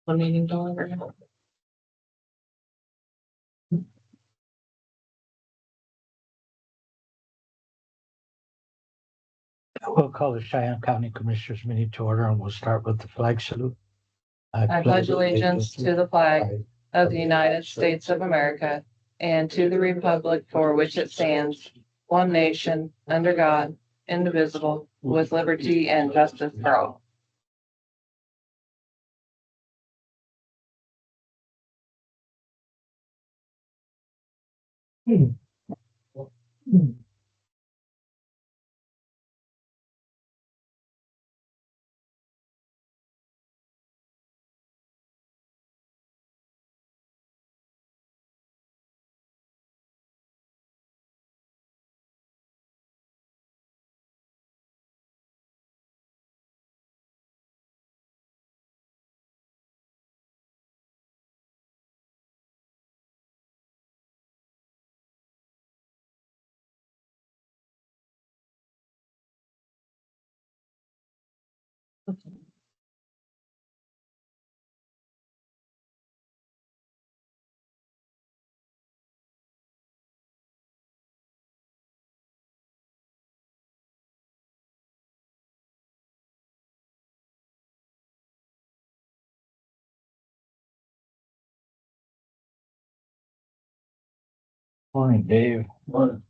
One meeting to order. We'll call the Cheyenne County Commissioners meeting to order and we'll start with the flag salute. I pledge allegiance to the flag of the United States of America and to the republic for which it stands, one nation, under God, indivisible, with liberty and justice for all. Morning, Dave. Morning.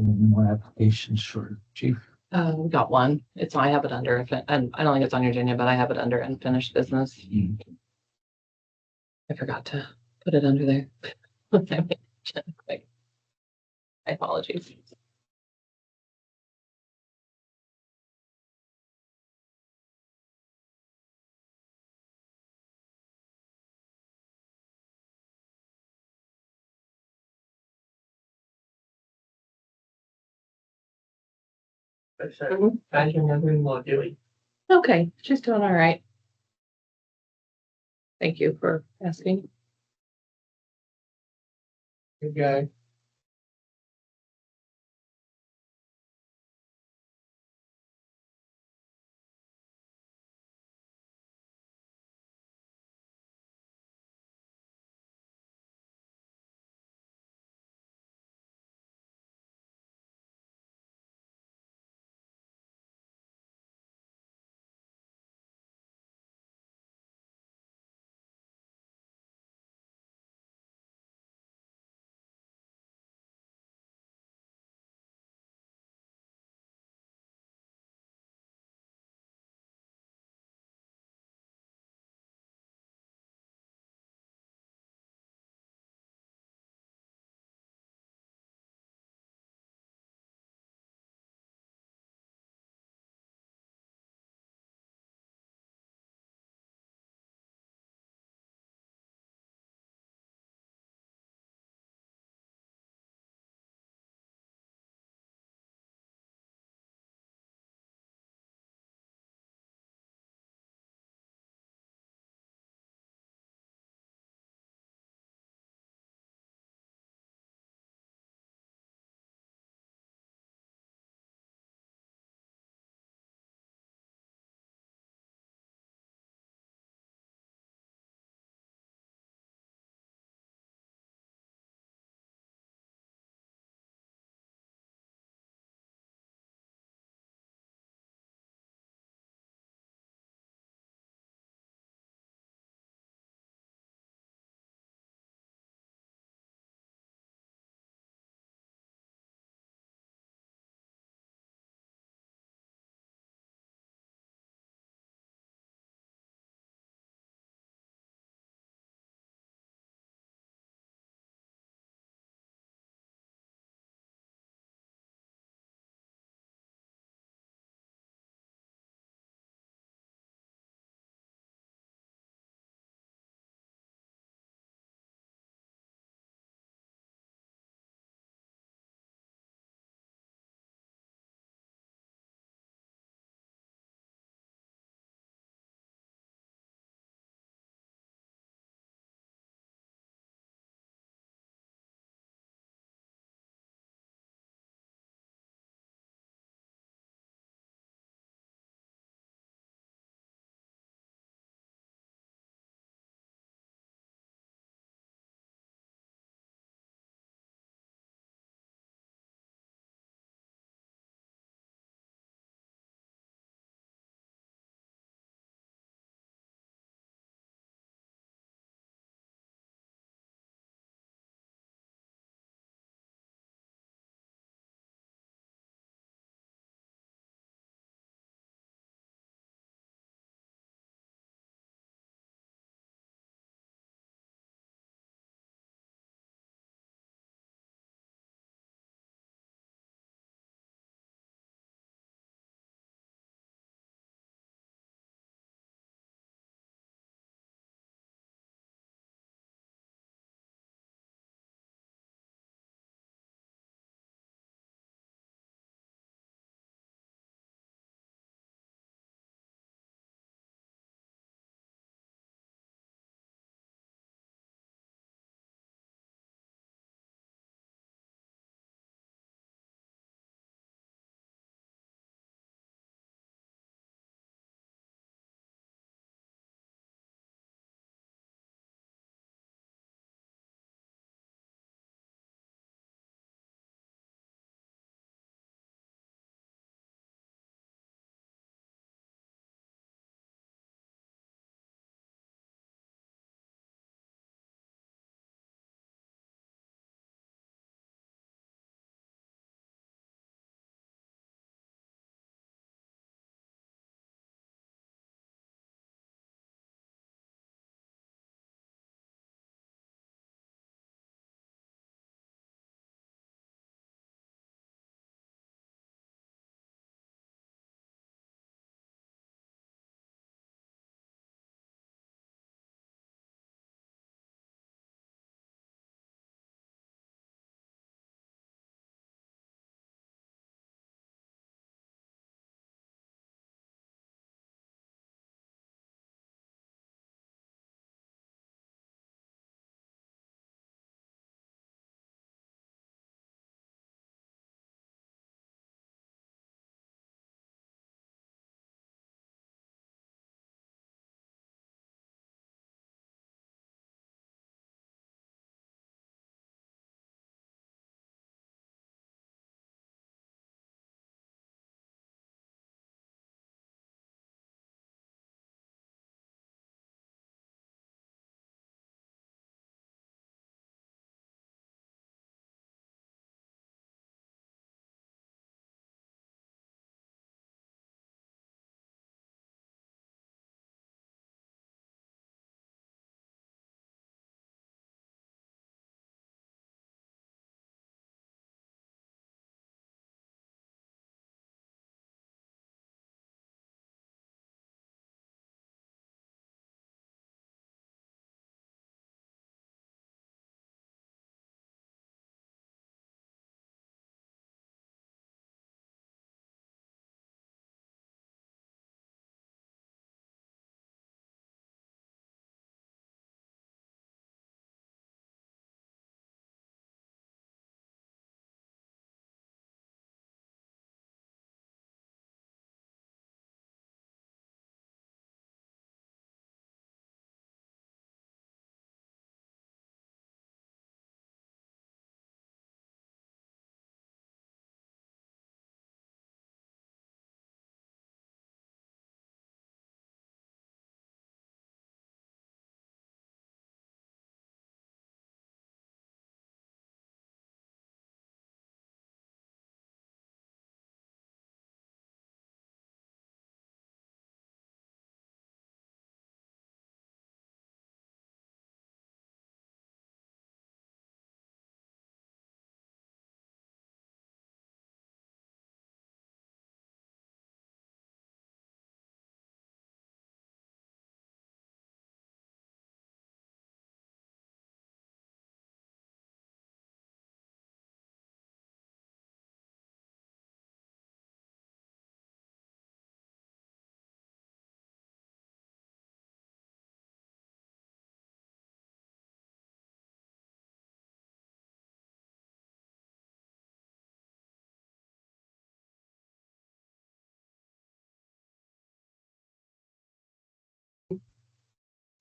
Any more applications for chief? We got one. I have it under, and I don't think it's on your agenda, but I have it under unfinished business. I forgot to put it under there. My apologies. How's your mother-in-law doing? Okay, she's doing all right. Thank you for asking. Good guy.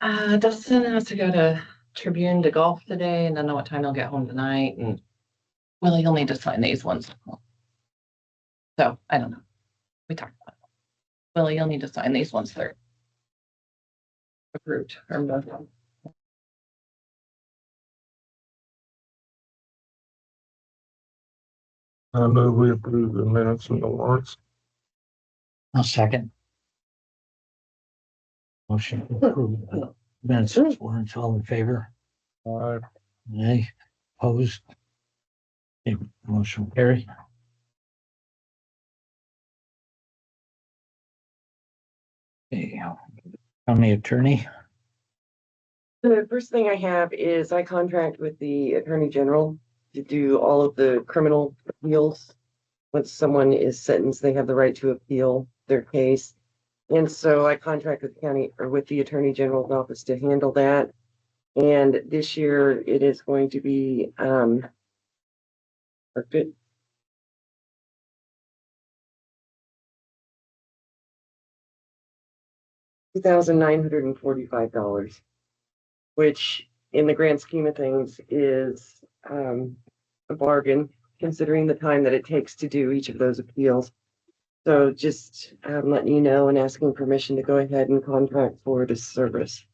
Dustin has to go to Tribune to golf today and don't know what time he'll get home tonight and well, he'll need to sign these ones. So I don't know. We talked about it. Well, you'll need to sign these ones they're approved. I move we approve the minutes and the warrants. I'll second. Motion to approve the minutes and warrants. All in favor? Aye. Nay, opposed? Okay, motion carried. Okay, county attorney, The first thing I have is I contract with the Attorney General to do all of the criminal appeals. Once someone is sentenced, they have the right to appeal their case. And so I contract with the county or with the Attorney General's office to handle that. And this year it is going to be a good $2,945, which in the grand scheme of things is a bargain considering the time that it takes to do each of those appeals. So just letting you know and asking permission to go ahead and contract for this service.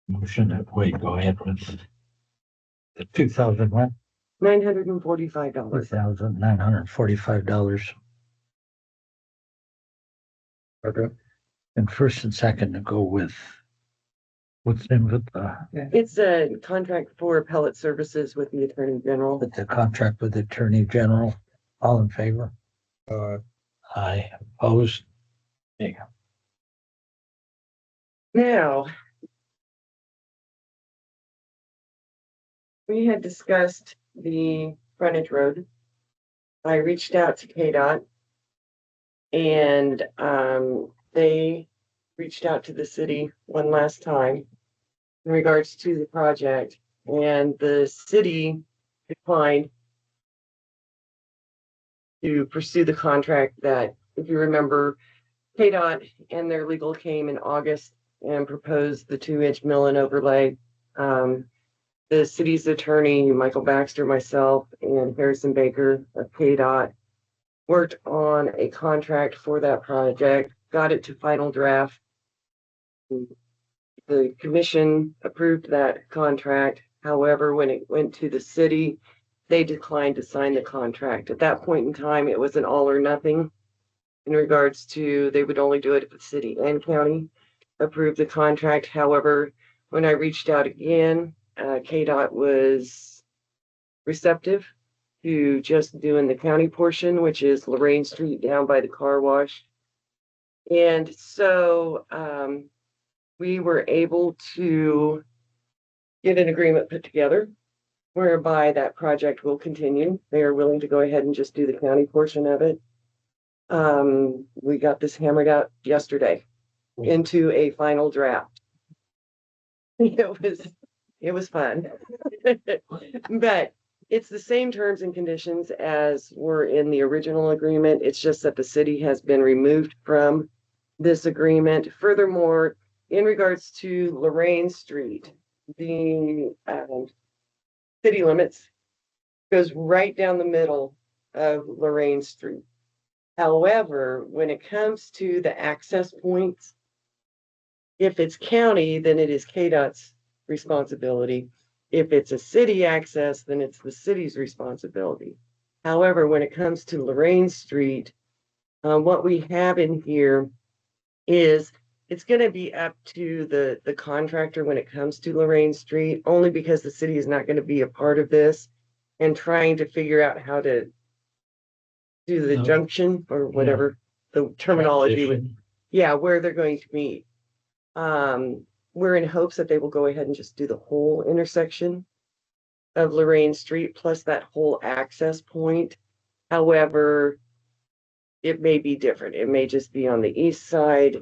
motion that way, go ahead with the 2,000, $945. $2,945. Okay. And first and second to go with what's in with It's a contract for appellate services with the Attorney General. the contract with the Attorney General. All in favor? Aye, opposed? There you go. Now, we had discussed the frontage road. I reached out to KDOT and they reached out to the city one last time in regards to the project, and the city declined to pursue the contract that, if you remember, KDOT and their legal came in August and proposed the 2-inch mill and overlay. The city's attorney, Michael Baxter, myself, and Harrison Baker of KDOT worked on a contract for that project, got it to final draft. The commission approved that contract. However, when it went to the city, they declined to sign the contract. At that point in time, it was an all or nothing in regards to they would only do it if the city and county approved the contract. However, when I reached out again, KDOT was receptive to just doing the county portion, which is Lorraine Street down by the car wash. And so we were able to get an agreement put together whereby that project will continue. They are willing to go ahead and just do the county portion of it. We got this hammered out yesterday into a final draft. It was fun. But it's the same terms and conditions as were in the original agreement. It's just that the city has been removed from this agreement. Furthermore, in regards to Lorraine Street, the city limits goes right down the middle of Lorraine Street. However, when it comes to the access points, if it's county, then it is KDOT's responsibility. If it's a city access, then it's the city's responsibility. However, when it comes to Lorraine Street, what we have in here is it's going to be up to the contractor when it comes to Lorraine Street, only because the city is not going to be a part of this and trying to figure out how to do the junction or whatever the terminology would, where they're going to meet. We're in hopes that they will go ahead and just do the whole intersection of Lorraine Street plus that whole access point. However, it may be different. It may just be on the east side.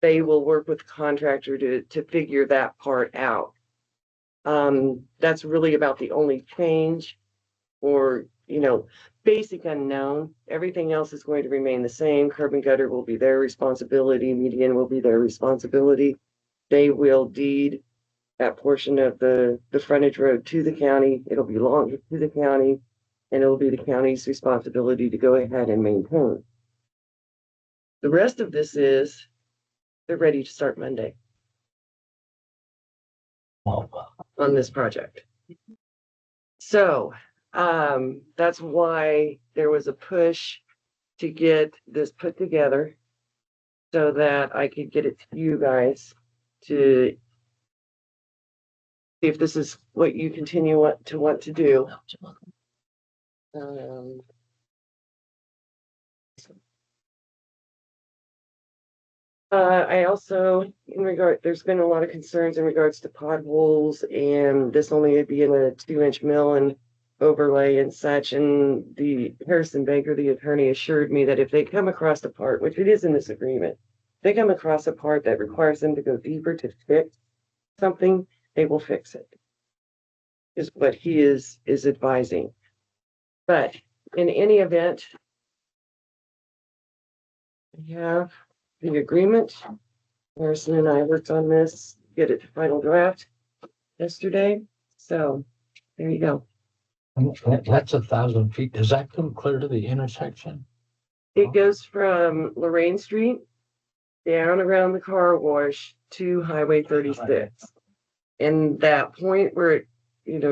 They will work with the contractor to figure that part out. That's really about the only change or basic unknown. Everything else is going to remain the same. Curb and gutter will be their responsibility. Median will be their responsibility. They will deed that portion of the frontage road to the county. It'll belong to the county, and it'll be the county's responsibility to go ahead and maintain. The rest of this is they're ready to start Monday Well, on this project. So that's why there was a push to get this put together so that I could get it to you guys to see if this is what you continue to want to do. I also, there's been a lot of concerns in regards to potholes, and this only being a 2-inch mill and overlay and such. And the Harrison Baker, the attorney, assured me that if they come across a part, which it is in this agreement, if they come across a part that requires them to go deeper to fix something, they will fix it, is what he is advising. But in any event, we have the agreement. Harrison and I worked on this, get it to final draft yesterday. So there you go. that's 1,000 feet. Does that come clear to the intersection? It goes from Lorraine Street down around the car wash to Highway 36. And that point where it,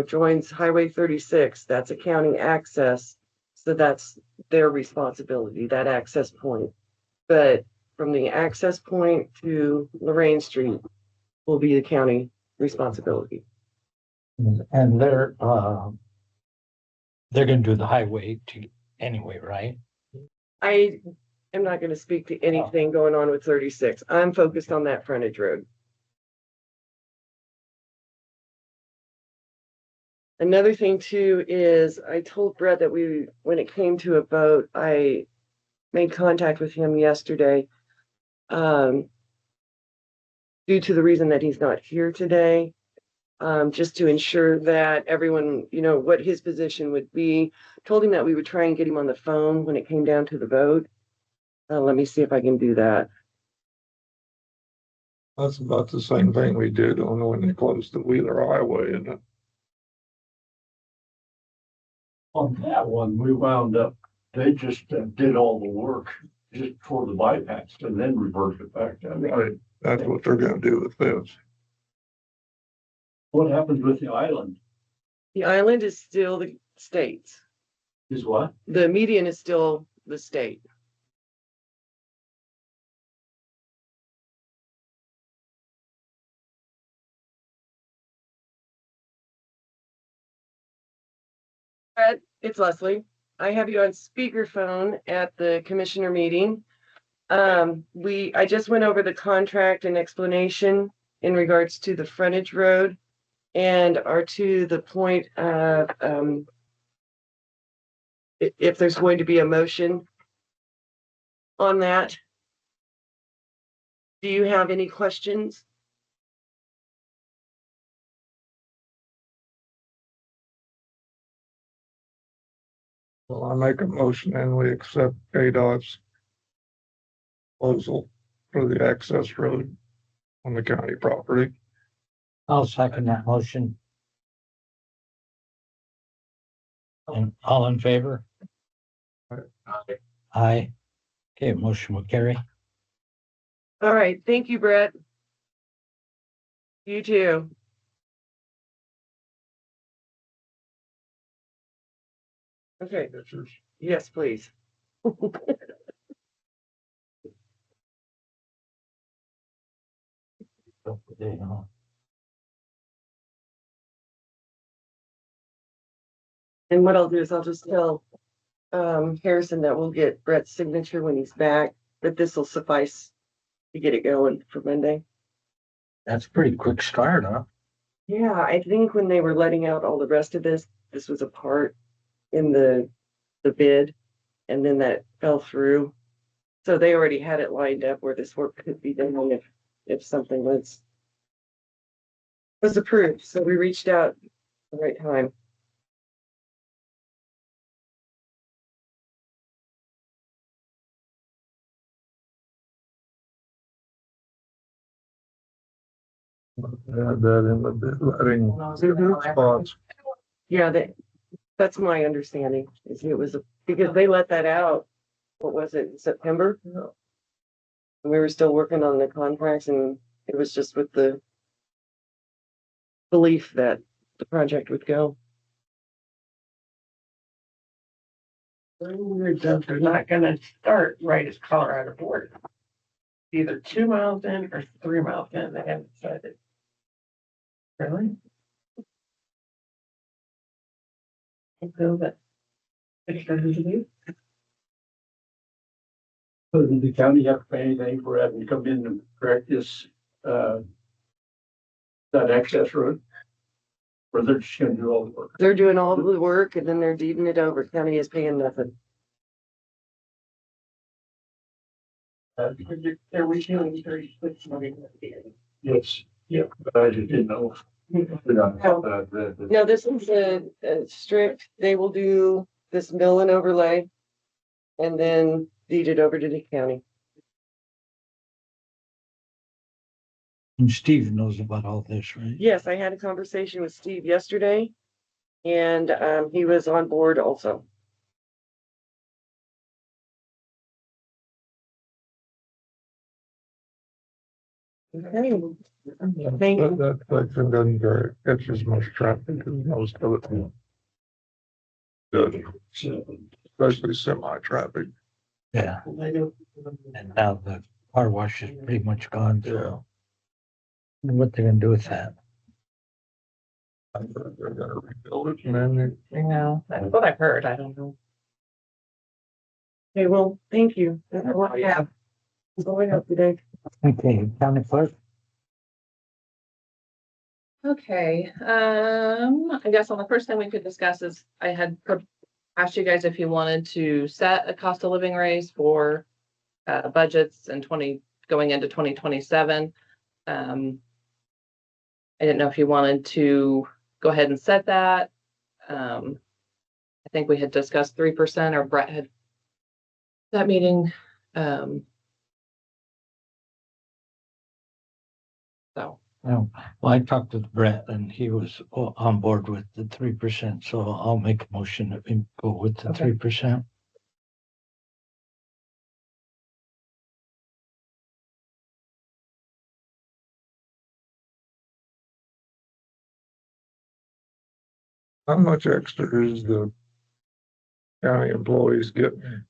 joins Highway 36, that's a county access. So that's their responsibility, that access point. But from the access point to Lorraine Street will be the county responsibility. And they're going to do the highway anyway, right? I am not going to speak to anything going on with 36. I'm focused on that frontage road. Another thing too is I told Brett that when it came to a vote, I made contact with him yesterday. Due to the reason that he's not here today, just to ensure that everyone, what his position would be. Told him that we would try and get him on the phone when it came down to the vote. Let me see if I can do that. That's about the same thing we did when they closed the Wheeler Highway, isn't it? On that one, we wound up, they just did all the work just for the bypass and then reversed it back. Right. That's what they're gonna do with this. What happens with the island The island is still the state's. is what? The median is still the state. Brett, it's Leslie. I have you on speakerphone at the commissioner meeting. I just went over the contract and explanation in regards to the frontage road and are to the point of, if there's going to be a motion on that. Do you have any questions? Well, I make a motion and we accept KDOT's proposal for the access road on the county property. I'll second that motion. And all in favor? Aye. Okay, motion will carry. All right, thank you, Brett. You too. Okay, Pictures. yes, please. And what I'll do is I'll just tell Harrison that we'll get Brett's signature when he's back, but this will suffice to get it going for Monday. That's a pretty quick start, huh? Yeah, I think when they were letting out all the rest of this was a part in the bid, and then that fell through. So they already had it lined up where this work could be done if something was approved. So we reached out at the right time. Add that in the bid letting spots. Yeah, that's my understanding, is it was, because they let that out, what was it, in September? We were still working on the contracts and it was just with the belief that the project would go. Very weird that they're not gonna start right as Colorado border. Either 2 miles in or 3 miles in, they haven't decided. Really? I feel that. It's starting to do. So did the county have to pay anything for having to come in and correct this, that access road? Or they're just gonna do all the work? They're doing all the work and then they're deeding it over. County is paying nothing. They're redoing 36 million. Yes, yeah, but I just didn't know. No, this is a strict, they will do this mill and overlay and then deed it over to the county. And Steve knows about all this, right? Yes, I had a conversation with Steve yesterday and he was on board also. Okay. Thank you. That section doesn't catch as much traffic as most of it. Good, especially semi-traffic. Yeah. And now the car wash is pretty much gone, so. What they're gonna do with that? They're gonna rebuild it and then I know, that's what I've heard, I don't know. Okay, well, thank you. That's all I have. Going up today. Okay, county clerk? Okay, I guess on the first thing we could discuss is I had asked you guys if you wanted to set a cost of living raise for budgets and going into 2027. I didn't know if you wanted to go ahead and set that. I think we had discussed 3%, or Brett had that meeting. So. Oh, well, I talked to Brett and he was on board with the 3%, so I'll make a motion that we go with the 3%. how much extra is the county employees getting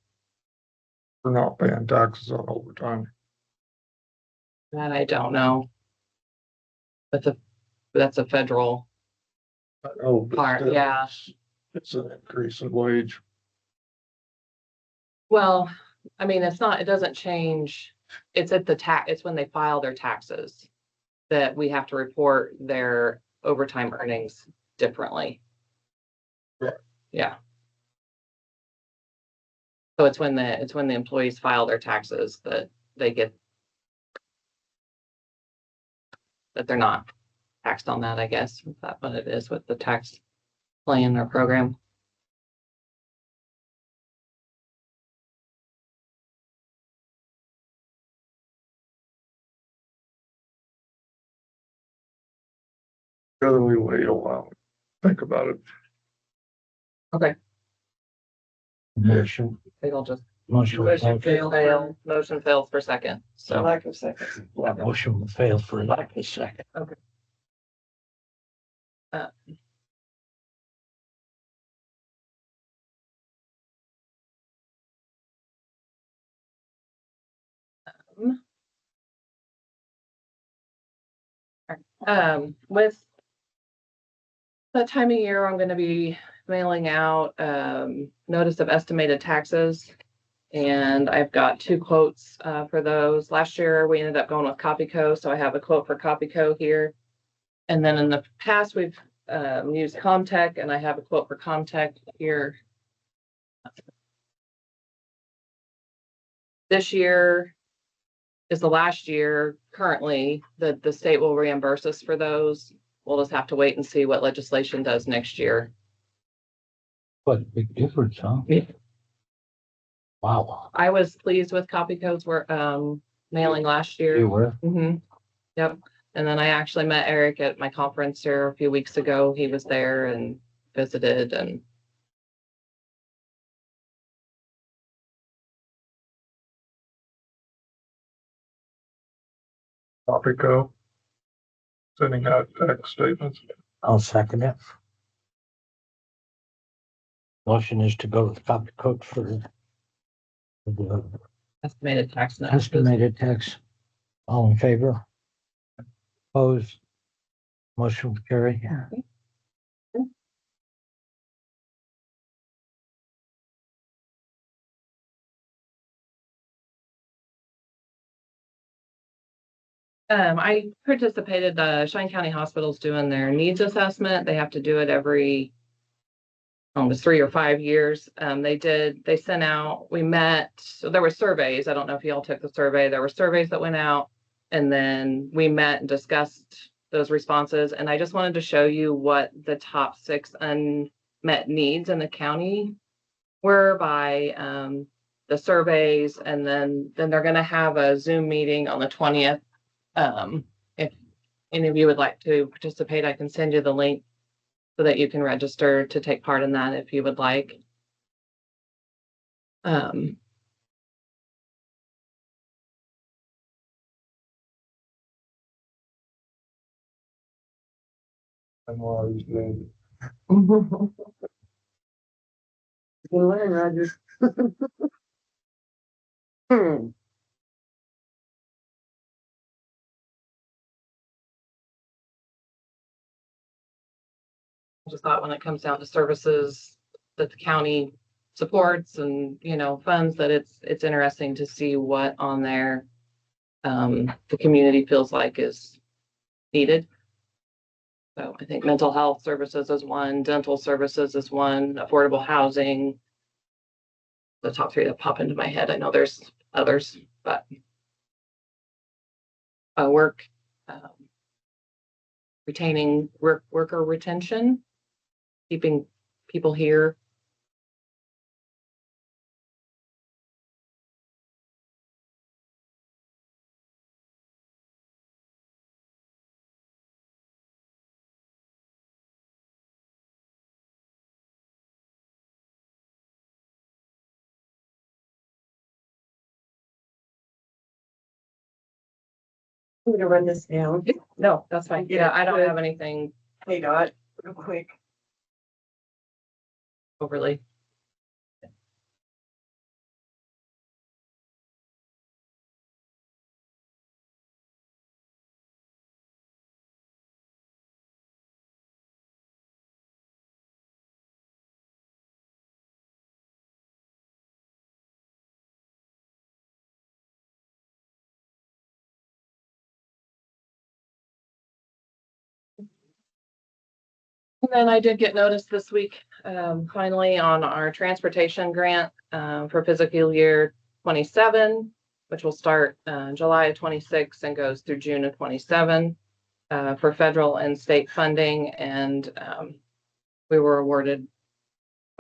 for not paying taxes on overtime? That I don't know. But that's a federal Oh, but part, still, yeah. it's an increase in wage. Well, I mean, it doesn't change. It's at it's when they file their taxes that we have to report their overtime earnings differently. Right. Yeah. So it's when the employees file their taxes that they get that they're not taxed on that, I guess. Is that what it is with the tax plan or program? Rather we wait a while, think about it. Okay. Motion, They'll just motion fail. Motion fails for second. So Lack of seconds. motion will fail for lack of a second. with that time of year, I'm going to be mailing out notice of estimated taxes, and I've got 2 quotes for those. Last year we ended up going with Copyco, so I have a quote for Copyco here. And then in the past we've used Comtech, and I have a quote for Comtech here. This year is the last year currently that the state will reimburse us for those. We'll just have to wait and see what legislation does next year. What a big difference, huh? Yeah. Wow. I was pleased with Copyco's mailing last year. You were? Mm-hmm. Yep. And then I actually met Eric at my conference here a few weeks ago. He was there and visited and Topico. Sending out tax statements. I'll second it. Motion is to go with copy code for the estimated tax numbers. estimated tax. All in favor? Opposed? Motion will carry. I participated, Cheyenne County Hospital's doing their needs assessment. They have to do it every almost 3 or 5 years. They sent out, we met, so there were surveys. I don't know if you all took the survey. There were surveys that went out and then we met and discussed those responses. And I just wanted to show you what the top 6 unmet needs in the county were by the surveys. And then they're going to have a Zoom meeting on the 20th. If any of you would like to participate, I can send you the link so that you can register to take part in that if you would like. And while he's dead. You can learn, Roger. I just thought when it comes down to services that the county supports and, funds, that it's interesting to see what on there the community feels like is needed. So I think mental health services is one, dental services is one, affordable housing. The top 3 that pop into my head. I know there's others, but work, retaining worker retention, keeping people here. I'm gonna run this down. No, that's fine. Yeah, Yeah, I don't good. have anything Hey, Dot, real quick. overly. And then I did get notice this week, finally on our transportation grant, for fiscal year 27, which will start, July of 26 and goes through June of 27, for federal and state funding. And, we were awarded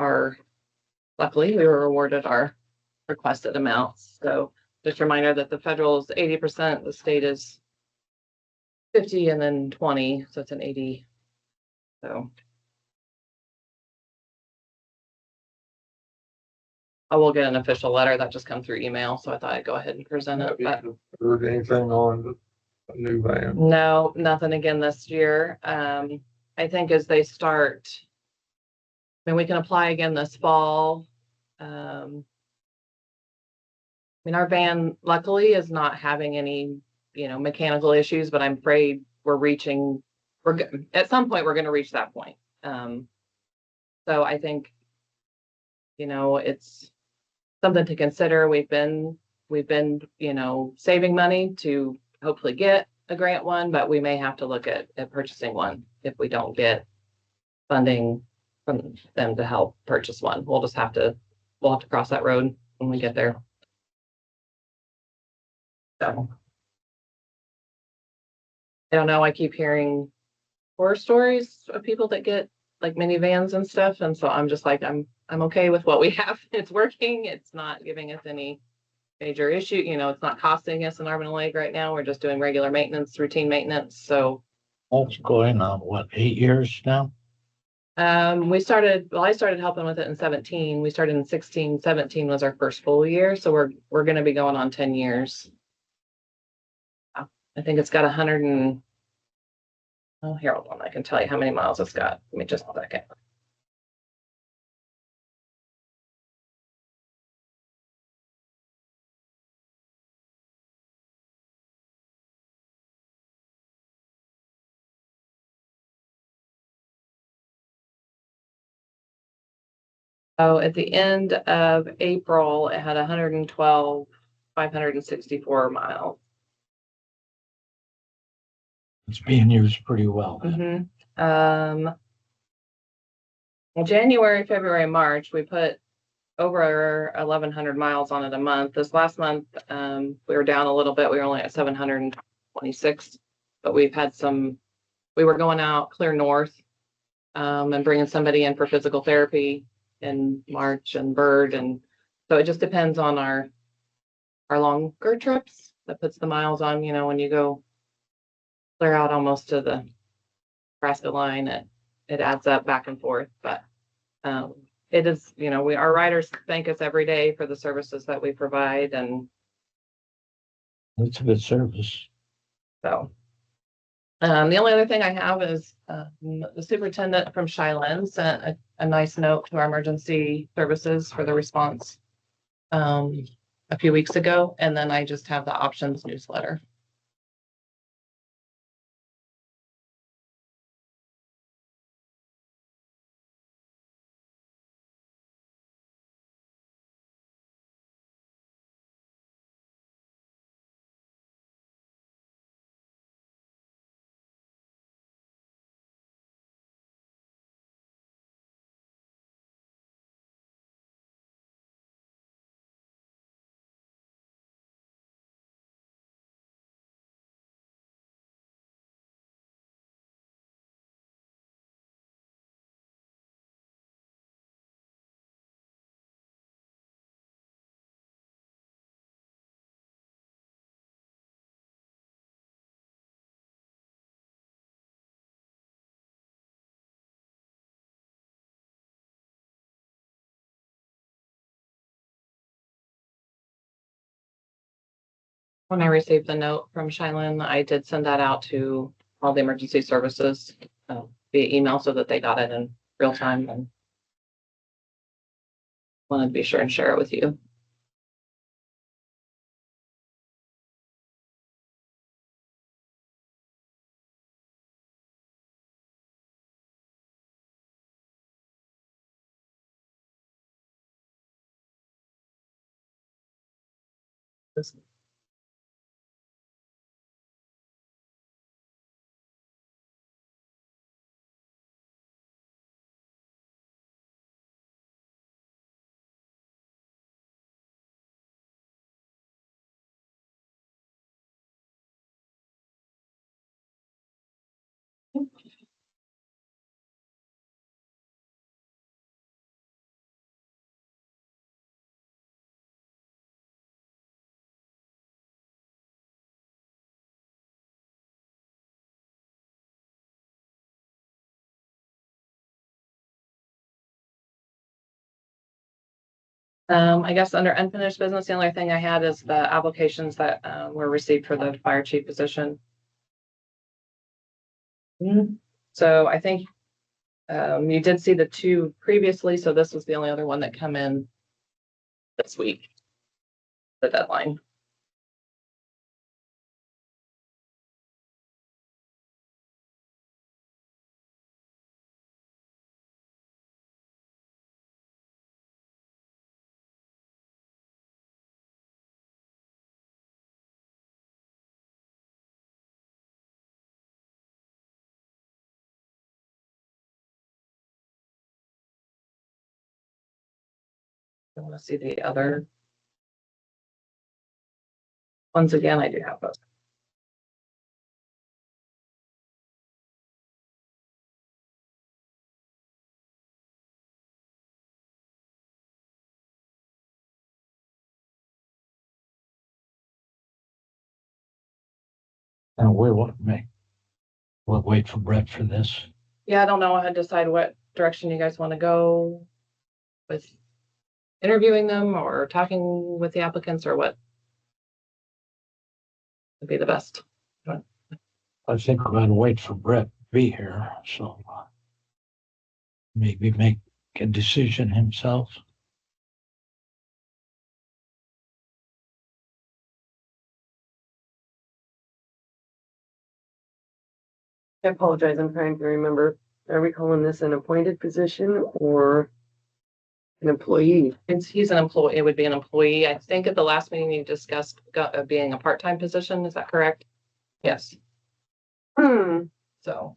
luckily, we were awarded our requested amounts. So just a reminder that the federal is 80%, the state is 50, and then 20, so it's an 80. So I will get an official letter that just come through email, so I thought I'd go ahead and present it. Have But you heard anything on the new van? no, nothing again this year. I think as they start, we can apply again this fall. Our van luckily is not having any, mechanical issues, but I'm afraid at some point, we're going to reach that point. So I think, it's something to consider. We've been, saving money to hopefully get a grant one, but we may have to look at purchasing one if we don't get funding from them to help purchase one. We'll have to cross that road when we get there. So I don't know. I keep hearing horror stories of people that get like minivans and stuff. And so I'm just like, I'm okay with what we have. It's working. It's not giving us any major issue, it's not costing us an arm and a leg right now. We're just doing regular maintenance, routine maintenance. So, It's going on, what, 8 years now? I started helping with it in 17. We started in 16. 17 was our first full year. So we're going to be going on 10 years. I think it's got 100 and, oh, here, hold on. I can tell you how many miles it's got. Give me just a second. So at the end of April, it had 112, 564 miles. It's being used pretty well. Well, January, February, March, we put over 1,100 miles on it a month. This last month, we were down a little bit. We were only at 726, but we were going out clear north, and bringing somebody in for physical therapy in March and Bird. And so it just depends on our longer trips that puts the miles on, when you go clear out almost to the Nebraska line, it adds up back and forth. But it is, our riders thank us every day for the services that we provide. And It's a good service. so the only other thing I have is the superintendent from Cheyenne sent a nice note to our emergency services for the response a few weeks ago. And then I just have the options newsletter. When I received the note from Cheyenne, I did send that out to all the emergency services via email so that they got it in real time, and wanted to be sure and share it with you. I guess under unfinished business, the only thing I had is the applications that were received for the fire chief position. So I think you did see the two previously, so this was the only other one that come in this week, the deadline. I want to see the other ones again. I do have those. And we'll wait for Brett for this. Yeah, I don't know. I had to decide what direction you guys want to go with interviewing them or talking with the applicants or what would be the best. I think we're gonna wait for Brett to be here, so maybe make a decision himself. I apologize, I'm trying to remember. Are we calling this an appointed position or an employee? He's an employee, it would be an employee. I think at the last meeting you discussed being a part-time position. Is that correct? Yes, so.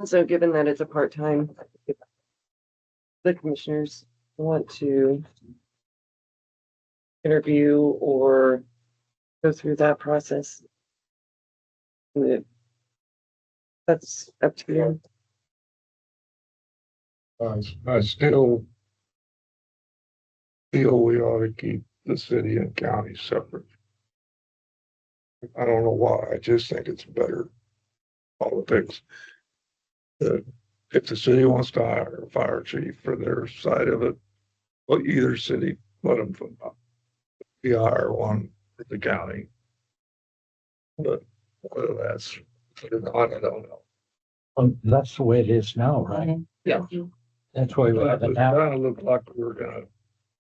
So given that it's a part-time, if the commissioners want to interview or go through that process, that's up to you. I still feel we ought to keep the city and county separate. I don't know why, I just think it's better politics. If the city wants to hire a fire chief for their side of it, well, either city, let them be hire one for the county. But whether that's, I don't know. That's the way it is now, right? Yeah. That's why we have it now. Kind of looked like we were gonna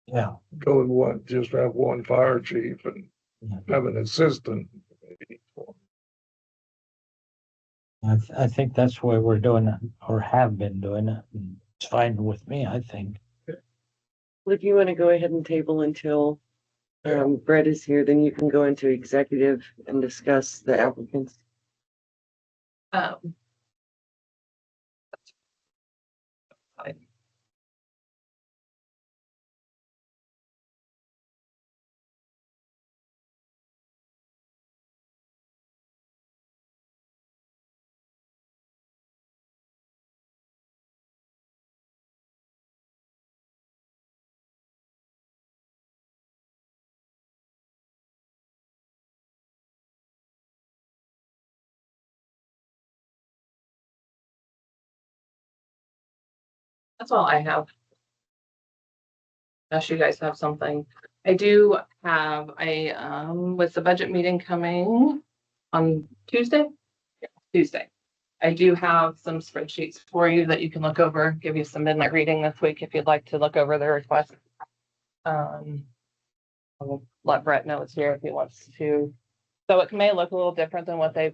Yeah. go with one, just have one fire chief and Yeah. have an assistant. I think that's why we're doing it or have been doing it. And it's fine with me, I think. Well, if you want to go ahead and table until Brett is here, then you can go into executive and discuss the applicants. Um, fine. That's all I have. Unless you guys have something. I do have with the budget meeting coming on Tuesday? Yeah, Tuesday. I do have some spreadsheets for you that you can look over, give you some midnight reading this week if you'd like to look over the request. I'll let Brett know it's here if he wants to. So it may look a little different than what they've.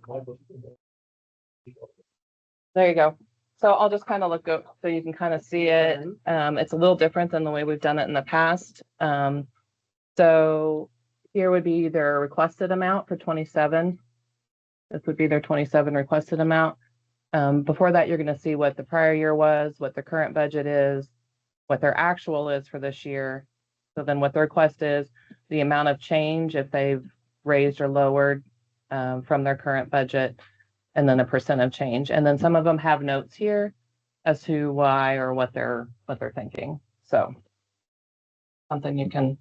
There you go. So I'll just kind of look up so you can kind of see it. It's a little different than the way we've done it in the past. So here would be their requested amount for 27. This would be their 27 requested amount. Before that, you're going to see what the prior year was, what the current budget is, what their actual is for this year. So then what the request is, the amount of change if they've raised or lowered from their current budget, and then a percent of change. And then some of them have notes here as to why or what they're thinking. So something you can.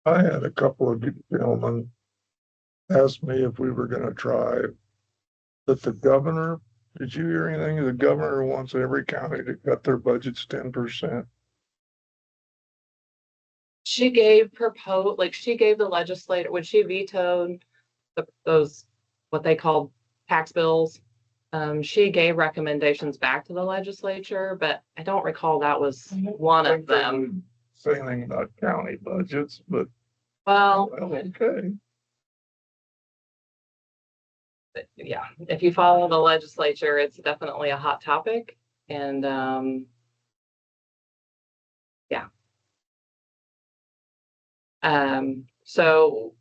I had a couple of gentlemen ask me if we were gonna try, but the governor, did you hear anything? The governor wants every county to cut their budgets 10%. She gave she gave the legislator when she vetoed those what they called tax bills. She gave recommendations back to the legislature, but I don't recall that was one of them. Say anything about county budgets, but Well, okay. yeah, if you follow the legislature, it's definitely a hot topic. And yeah. So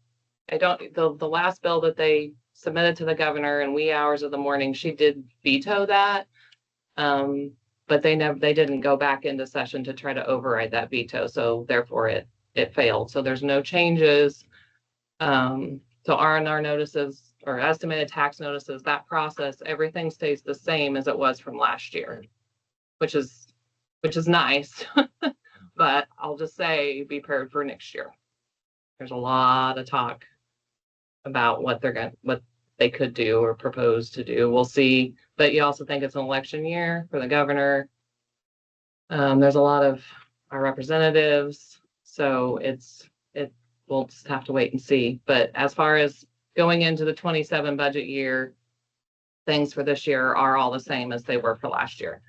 I don't, the last bill that they submitted to the governor in wee hours of the morning, she did veto that. But but they didn't go back into session to try to override that veto, so therefore it failed. So there's no changes. So R&R notices or estimated tax notices, that process, everything stays the same as it was from last year, which is nice. But I'll just say, be prepared for next year. There's a lot of talk about what they could do or propose to do. We'll see. But you also think it's an election year for the governor. There's a lot of our representatives, so we'll just have to wait and see. But as far as going into the 27 budget year, things for this year are all the same as they were for last year.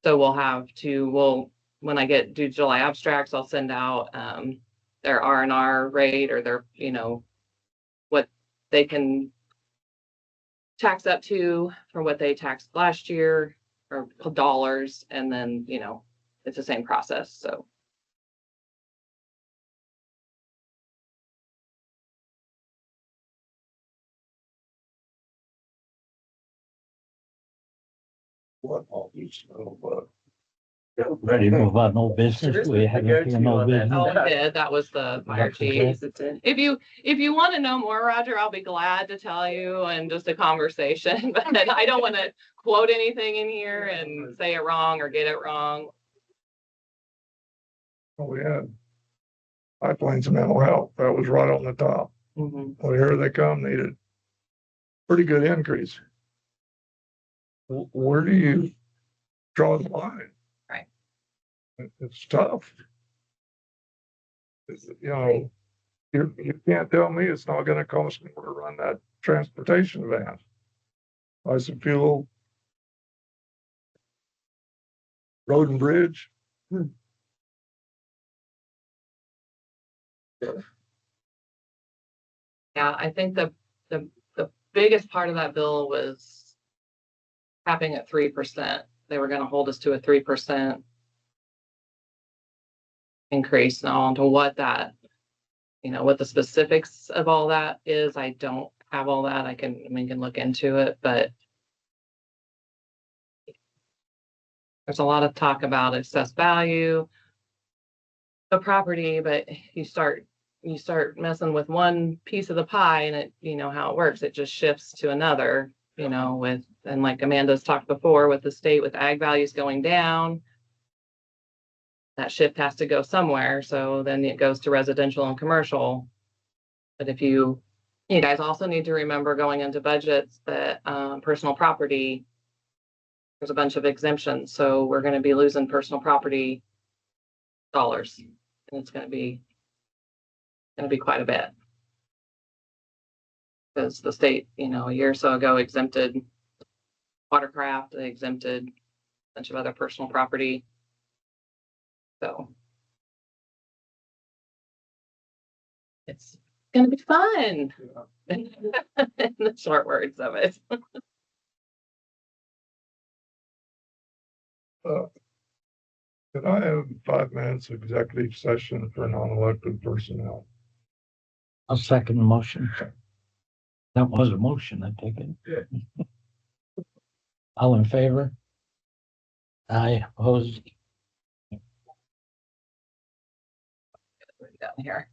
So when I do July abstracts, I'll send out their R&R rate or their, what they can tax up to for what they taxed last year or dollars. And then, it's the same process. So What all these little, Ready to move on, no business. We have anything, no business. oh, we did. That was the fire That's chief. okay. If you want to know more, Roger, I'll be glad to tell you and just a conversation. But I don't want to quote anything in here and say it wrong or get it wrong. we had pipelines and mental health. That was right on the top. Mhm. Well, here they come, needed pretty good increase. Where do you draw the line? Right. It's tough. You can't tell me it's not gonna cost more to run that transportation van. Buy some fuel. Road and bridge. Yeah, I think the biggest part of that bill was capping at 3%. They were going to hold us to a 3% increase. Now, onto what what the specifics of all that is, I don't have all that. We can look into it, but there's a lot of talk about assessed value of property, but you start messing with one piece of the pie and it, how it works. It just shifts to another, and like Amanda's talked before with the state with ag values going down, that shift has to go somewhere. So then it goes to residential and commercial. But if you guys also need to remember going into budgets that personal property, there's a bunch of exemptions. So we're going to be losing personal property dollars, and it's going to be quite a bit. Because the state, a year or so ago exempted watercraft, they exempted a bunch of other personal property. So it's going to be fun. In the short words of it. Could I have 5 minutes executive session for non-elected personnel? I'll second the motion. That was a motion, I take it. All in favor? Aye, opposed? Down here.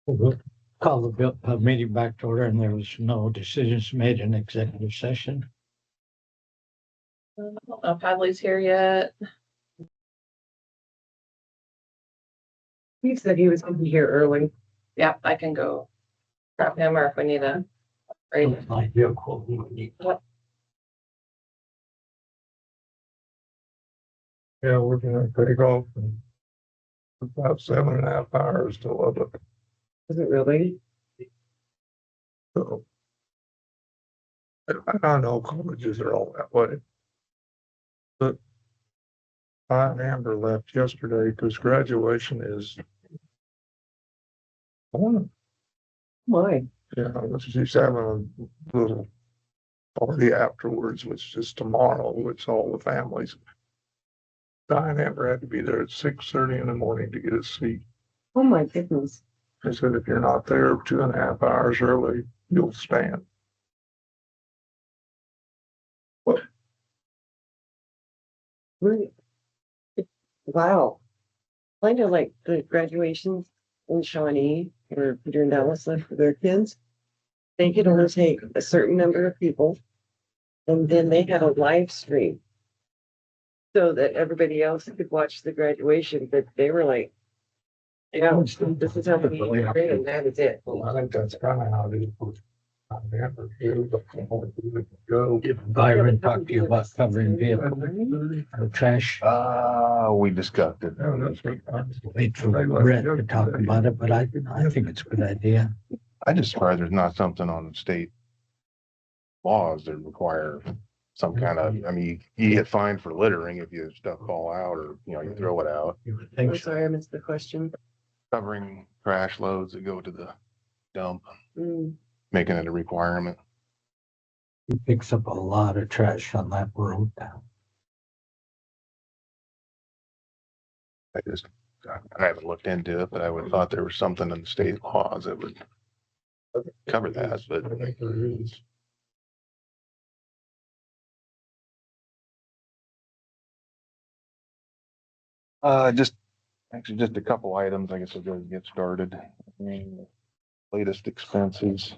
We'll call the meeting back to order, and there was no decisions made in executive session. I don't know if Hadley's here yet. He said he was gonna be here early. Yeah, I can go grab him, or if we need a. Right. My vehicle, we would need- Yeah, we're gonna take off in about 7.5 hours to Lubbock. Was it really? So. I know colleges are all that way. But I and Amber left yesterday because graduation is. Oh, Why? yeah, she's having a little party afterwards, which is tomorrow, which all the families. Diane Amber had to be there at 6:30 in the morning to get a seat. Oh, my goodness. They said if you're not there 2.5 hours early, you'll stand. Really? Wow. I know like the graduations in Shawnee or Peter and Dallas left for their kids. They could only take a certain number of people. And then they had a live stream. So that everybody else could watch the graduation, but they were like, yeah, this is how many and that is it. Well, I think that's kind of how it is. Diane Amber too, but go. Did Byron talk to you about covering vehicle or trash? We discussed it. No, that's what. Wait for Brett to talk about it, but I think it's a good idea. I just surprised there's not something on state laws that require some kind of, I mean, you get fined for littering if you stuff fall out or, you throw it out. You would think I'm so. sorry, I missed the question. Covering trash loads that go to the dump, Mm, making it a requirement. He picks up a lot of trash on that road now. I haven't looked into it, but I would have thought there was something in the state laws that would cover that, but I think there is. just a couple items, I guess we'll go and get started. I mean, latest expenses.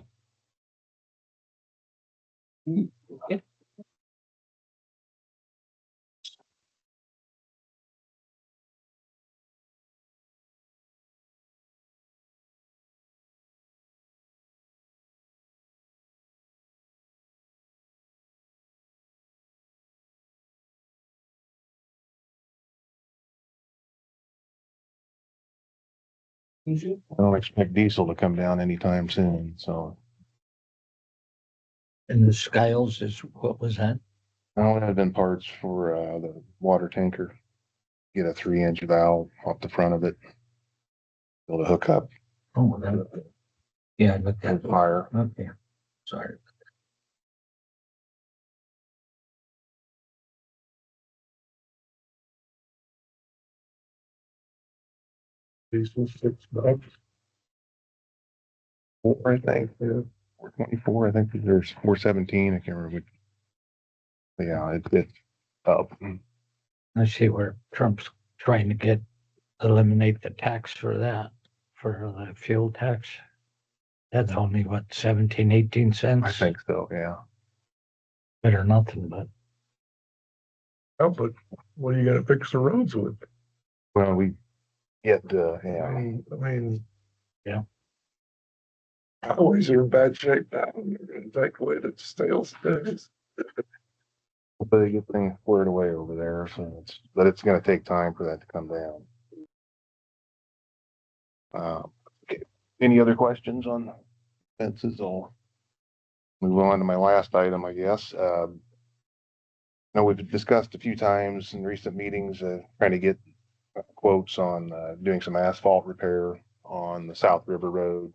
I don't expect diesel to come down anytime soon, so. And the Skiles is, what was that? I only have been parts for the water tanker. Get a 3-inch valve off the front of it. Build a hookup Oh, that, yeah, I looked at and fire. Okay, sorry. Diesel $6. I think, 424, I think there's 417, I can't remember which. But yeah, it's up. I see where Trump's trying to eliminate the tax for that, for the fuel tax. That's only what, 17, 18 cents? I think so, yeah. Better nothing, but Oh, but what are you gonna fix the roads with? Well, we get, I yeah, mean. Yeah. Highways are in bad shape now, and they're gonna take away the stale stuff. but they get things squared away over there, so but it's gonna take time for that to come down. Okay. Any other questions on fences? I'll move on to my last item, I guess. Now we've discussed a few times in recent meetings, trying to get quotes on doing some asphalt repair on the South River Road,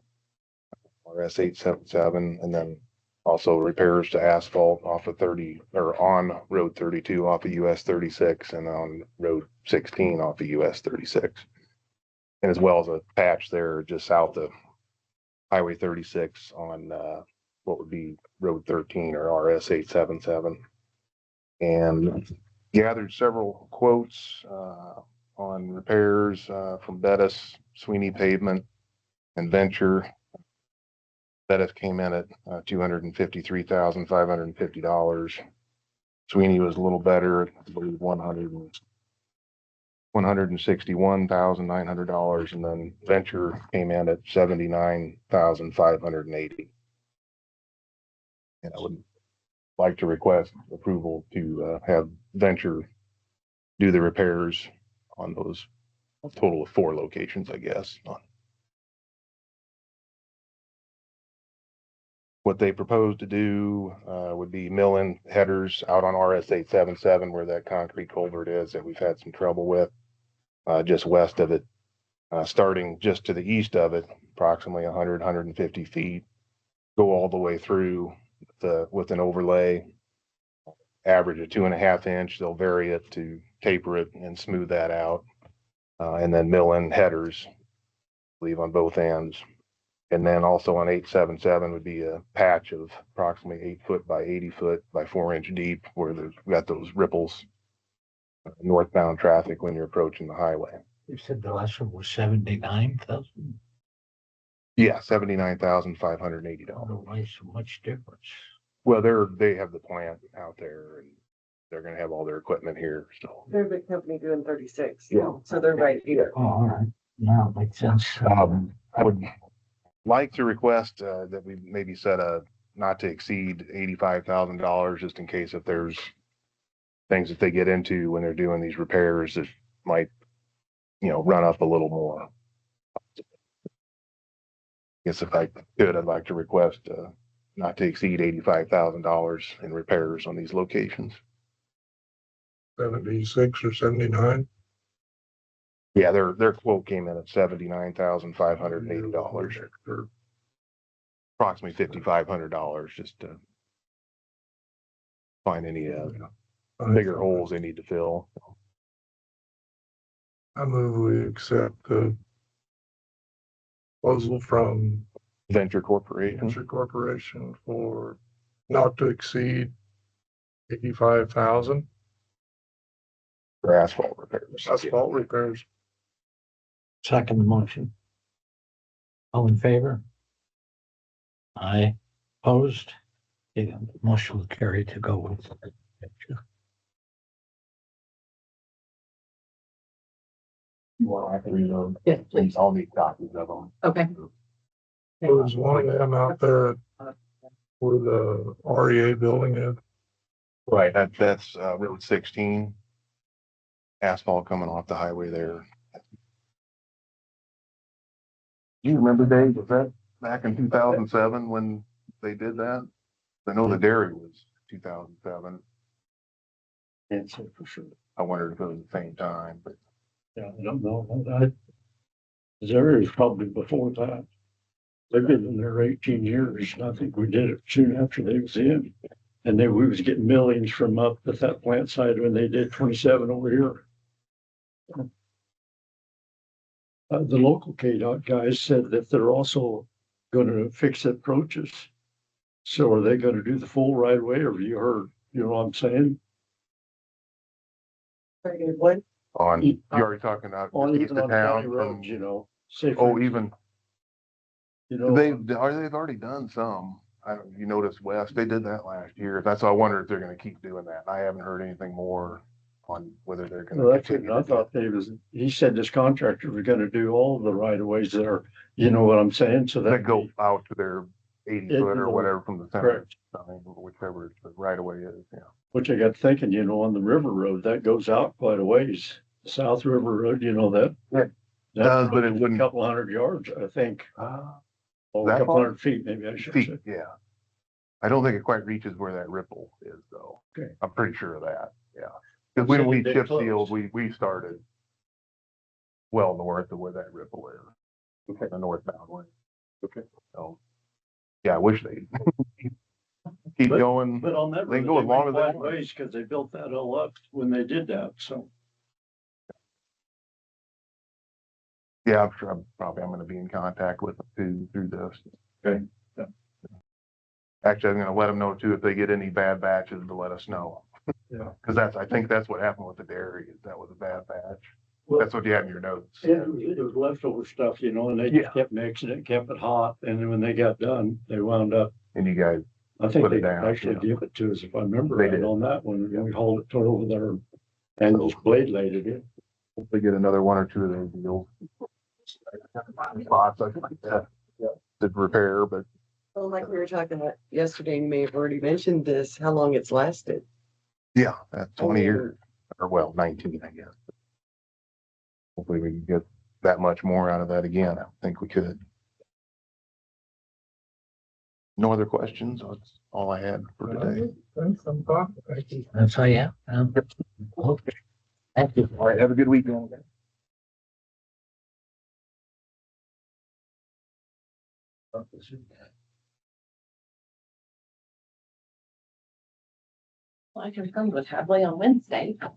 RS 877, and then also repairs to asphalt off of 30 or on Road 32 off of US 36 and on Road 16 off of US 36. And as well as a patch there just south of Highway 36 on what would be Road 13 or RS 877. And gathered several quotes on repairs from Bettis, Sweeney Pavement, And Venture, that has came in at $253,550. Sweeney was a little better, I believe $161,900, and then Venture came in at $79,580. And I would like to request approval to have Venture do the repairs on those, a total of 4 locations, I guess. What they propose to do would be mill-in headers out on RS 877 where that concrete culvert is that we've had some trouble with, just west of it, starting just to the east of it, approximately 150 feet, go all the way through with an overlay, average of 2.5 inch. They'll vary it to taper it and smooth that out, and then mill-in headers, leave on both ends. And then also on 877 would be a patch of approximately 8 foot by 80 foot by 4 inch deep where there's got those ripples, northbound traffic when you're approaching the highway. You said the last one was 79,000. Yeah, $79,580. Why so much difference? Well, they have the plant out there and they're gonna have all their equipment here, so. They're a big company doing 36. Yeah. So they're right here. Oh, all right. Now it makes sense. I would like to request that we maybe set a not to exceed $85,000 just in case if there's things that they get into when they're doing these repairs that might, run up a little more. I guess if I could, I'd like to request not to exceed $85,000 in repairs on these locations. 76 or 79. Yeah, their quote came in at $79,580, approximately $5,500 just to find any bigger holes they need to fill. I move we accept the proposal from Venture Corporation. Venture Corporation for not to exceed 85,000 For asphalt repairs. asphalt repairs. Second motion. All in favor? Aye. Opposed? Yeah, motion will carry to go with. You want to read those? Yes, Please, I'll need copies of them. Okay. There's one of them out there where the REA building is. Right, that's Route 16. Asphalt coming off the highway there. Do you remember, Dave, was that back in 2007 when they did that? I know the dairy was 2007. Can't say for sure. I wondered if it was the same time, but Yeah, I don't know. This area is probably before that. They've been in there 18 years, and I think we did it soon after they was in. And then we was getting millions from up at that plant site when they did 27 over here. The local KDOT guys said that they're also gonna fix approaches. So are they gonna do the full right of way, or have you heard, you know what I'm saying? What? you're already talking about On east even of on county town roads, from, you know, say. for oh, even, You know. they've already done some. You noticed West, they did that last year. That's why I wonder if they're gonna keep doing that. I haven't heard anything more on whether they're Well, gonna that's it. continue. I to do thought he said this contractor was gonna do all the right of ways there, you know what I'm saying? So That that go out to their 80 It- foot or whatever from the center. correct. I mean, whichever the right of way is, yeah. Which I got thinking, you know, on the river road, that goes out quite a ways. The South River Road, you know, that. It that does, but road it is wouldn't- A couple 100 yards, I think. Oh, a that couple far? 100 feet, maybe I should Feet, say. yeah. I don't think it quite reaches where that ripple is though. Okay. I'm pretty sure of that, yeah. Cause when So we they chip closed. sealed, we started well north of where that ripple is. Okay. The northbound way. Okay. So, yeah, I wish they keep But- going. But on that They road, go they as long went as they quite a want. ways because they built that all up when they did that, so. Yeah, I'm sure I'm gonna be in contact with them too through this. Okay. Yeah. Actually, I'm gonna let them know too, if they get any bad batches to let us know. Yeah. Cause I think that's what happened with the dairy, is that was a bad batch. That's what you had in your notes. Yeah, it was leftover stuff, you know, and they Yeah. just kept mixing it, kept it hot, and then when they got done, they wound up, And you guys, I think Put it they down, actually yeah. gave it to us, if I remember They right, did. on that one, and we hauled it to over there and just blade laid it in. hopefully get another one or two of those deals. Spots, I think, to repair, but Well, like we were talking about yesterday, you may have already mentioned this, how long it's lasted. yeah, that's I 20 mean, years, or well, 19, I guess. Hopefully we can get that much more out of that again. I think we could. No other questions? That's all I had for today. Thanks, I'm talking. Thank you. That's all, yeah. Okay. Thank you. All right, have a good weekend. I can come with Hadley on Wednesday. Hi,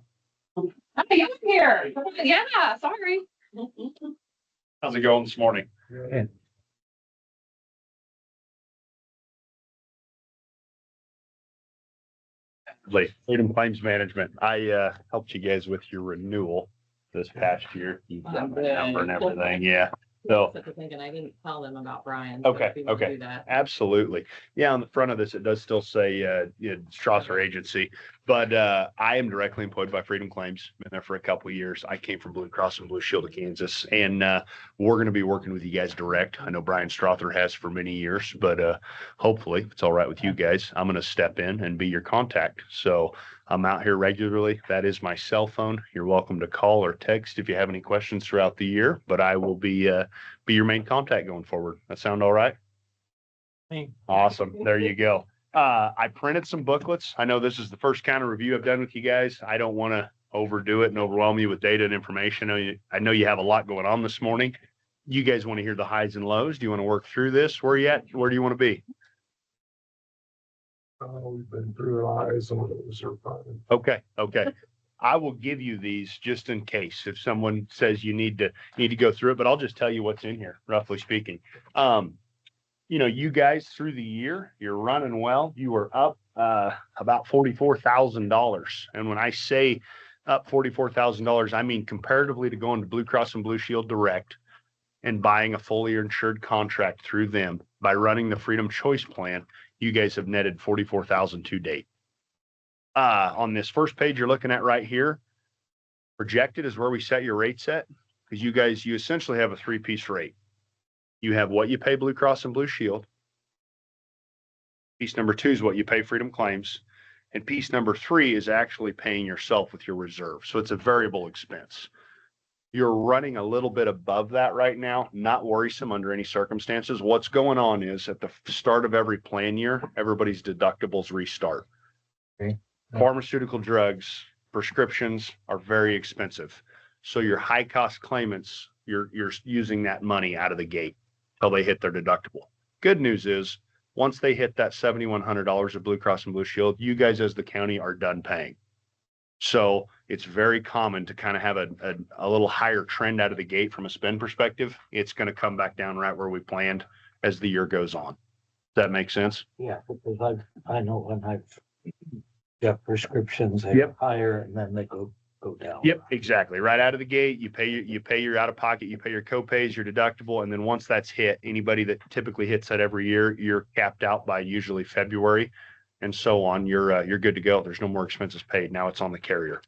I'm here. Yeah, sorry. How's it going this morning? Freedom Claims Management. I helped you guys with your renewal this past year. You've got my number and everything. Yeah. So Thinking I didn't tell them about Brian. Okay, okay. Absolutely. Yeah, on the front of this, it does still say Strasser Agency, but I am directly employed by Freedom Claims. Been there for a couple of years. I came from Blue Cross and Blue Shield of Kansas, and we're going to be working with you guys direct. I know Brian Strother has for many years, but hopefully, if it's all right with you guys, I'm going to step in and be your contact. So I'm out here regularly. That is my cell phone. You're welcome to call or text if you have any questions throughout the year, but I will be your main contact going forward. That sound all right? Awesome. There you go. I printed some booklets. I know this is the first kind of review I've done with you guys. I don't want to overdo it and overwhelm you with data and information. I know you have a lot going on this morning. You guys want to hear the highs and lows? Do you want to work through this? Where are you at? Where do you want to be? We've been through eyes and those are fine. Okay. I will give you these just in case if someone says you need to go through it, but I'll just tell you what's in here, roughly speaking. You guys through the year, you're running well. You were up about $44,000. And when I say up $44,000, I mean comparatively to going to Blue Cross and Blue Shield Direct and buying a fully insured contract through them by running the Freedom Choice Plan, you guys have netted $44,000 to date. On this first page you're looking at right here, projected is where we set your rates at, because you essentially have a three-piece rate. You have what you pay Blue Cross and Blue Shield. Piece number 2 is what you pay Freedom Claims. And piece number 3 is actually paying yourself with your reserve. So it's a variable expense. You're running a little bit above that right now, not worrisome under any circumstances. What's going on is at the start of every plan year, everybody's deductibles restart. Okay. Pharmaceutical drugs, prescriptions are very expensive. So your high cost claimants, you're using that money out of the gate till they hit their deductible. Good news is once they hit that $7,100 of Blue Cross and Blue Shield, you guys as the county are done paying. So it's very common to kind of have a little higher trend out of the gate from a spend perspective. It's going to come back down right where we planned as the year goes on. Does that make sense? Yeah, because I know when I've got prescriptions, they Yep. higher and then they go down. Yep, exactly. Right out of the gate, you pay your out of pocket, you pay your co-pays, your deductible, and then once that's hit, anybody that typically hits that every year, you're capped out by usually February, and so on. You're good to go. There's no more expenses paid. Now it's on the carrier.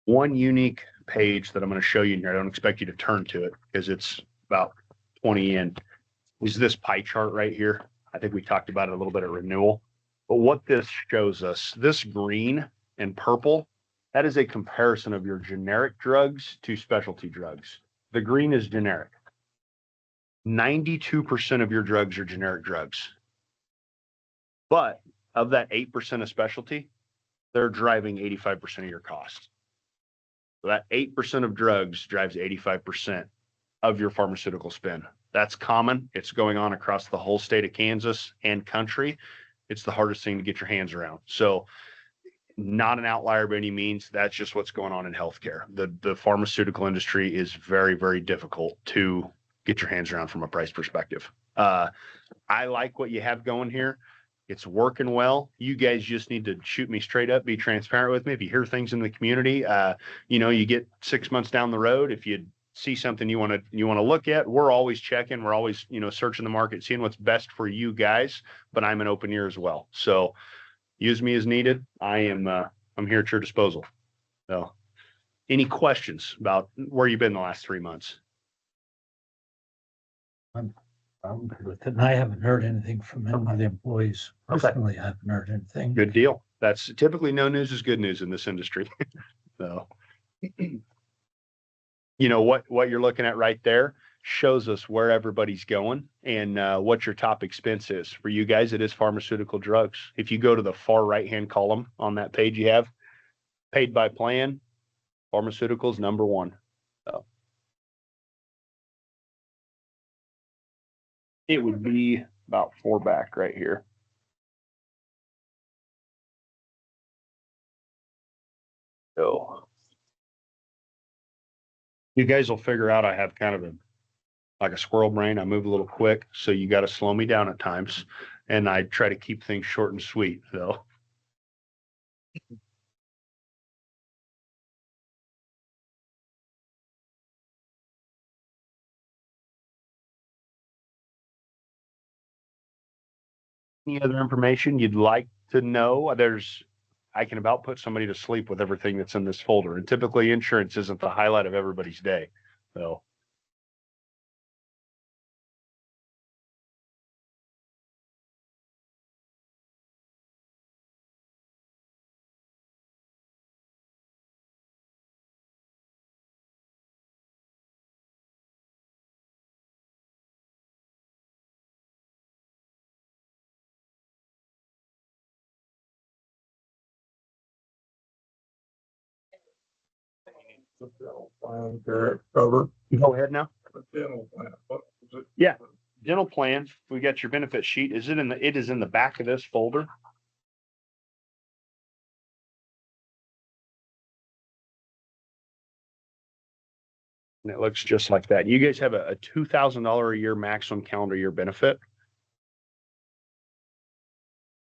One unique page that I'm going to show you here, I don't expect you to turn to it because it's about 20 in, is this pie chart right here. I think we talked about it a little bit at renewal, but what this shows us, this green and purple, that is a comparison of your generic drugs to specialty drugs. The green is generic. 92% of your drugs are generic drugs. But of that 8% of specialty, they're driving 85% of your cost. So that 8% of drugs drives 85% of your pharmaceutical spend. That's common. It's going on across the whole state of Kansas and country. It's the hardest thing to get your hands around. So not an outlier by any means. That's just what's going on in healthcare. The pharmaceutical industry is very, very difficult to get your hands around from a price perspective. I like what you have going here. It's working well. You guys just need to shoot me straight up, be transparent with me. If you hear things in the community, you get 6 months down the road, if you see something you want to look at, we're always checking. We're always, searching the market, seeing what's best for you guys, but I'm an open ear as well. So use me as needed. I'm here at your disposal. So any questions about where you've been the last 3 months? I'm good with it. And I haven't heard anything from any of the employees. Okay. Personally, I haven't heard anything. Good deal. That's typically no news is good news in this industry. So, what you're looking at right there shows us where everybody's going and what your top expense is. For you guys, it is pharmaceutical drugs. If you go to the far right-hand column on that page, you have paid by plan, pharmaceuticals number one. So it would be about 4 back right here. So you guys will figure out I have kind of like a squirrel brain. I move a little quick, so you got to slow me down at times, and I try to keep things short and sweet. So any other information you'd like to know? I can about put somebody to sleep with everything that's in this folder. And typically insurance isn't the highlight of everybody's day. So The dental plan, Garrett, cover. go ahead now. The dental plan, what was it? Yeah. Dental plan. We got your benefit sheet. It is in the back of this folder. And it looks just like that. You guys have a $2,000 a year maximum calendar year benefit.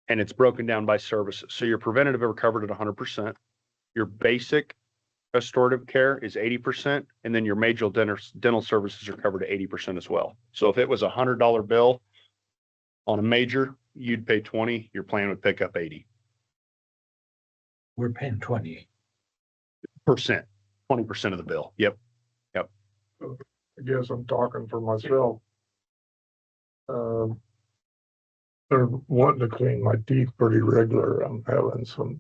And it's broken down by services. So your preventative are covered at 100%. Your basic restorative care is 80%. And then your major dental services are covered at 80% as well. So if it was $100 bill on a major, you'd pay 20, your plan would pick up 80%. We're paying 20. 20% of the bill. Yep. I guess I'm talking for myself. They're wanting to clean my teeth pretty regular. I'm having some.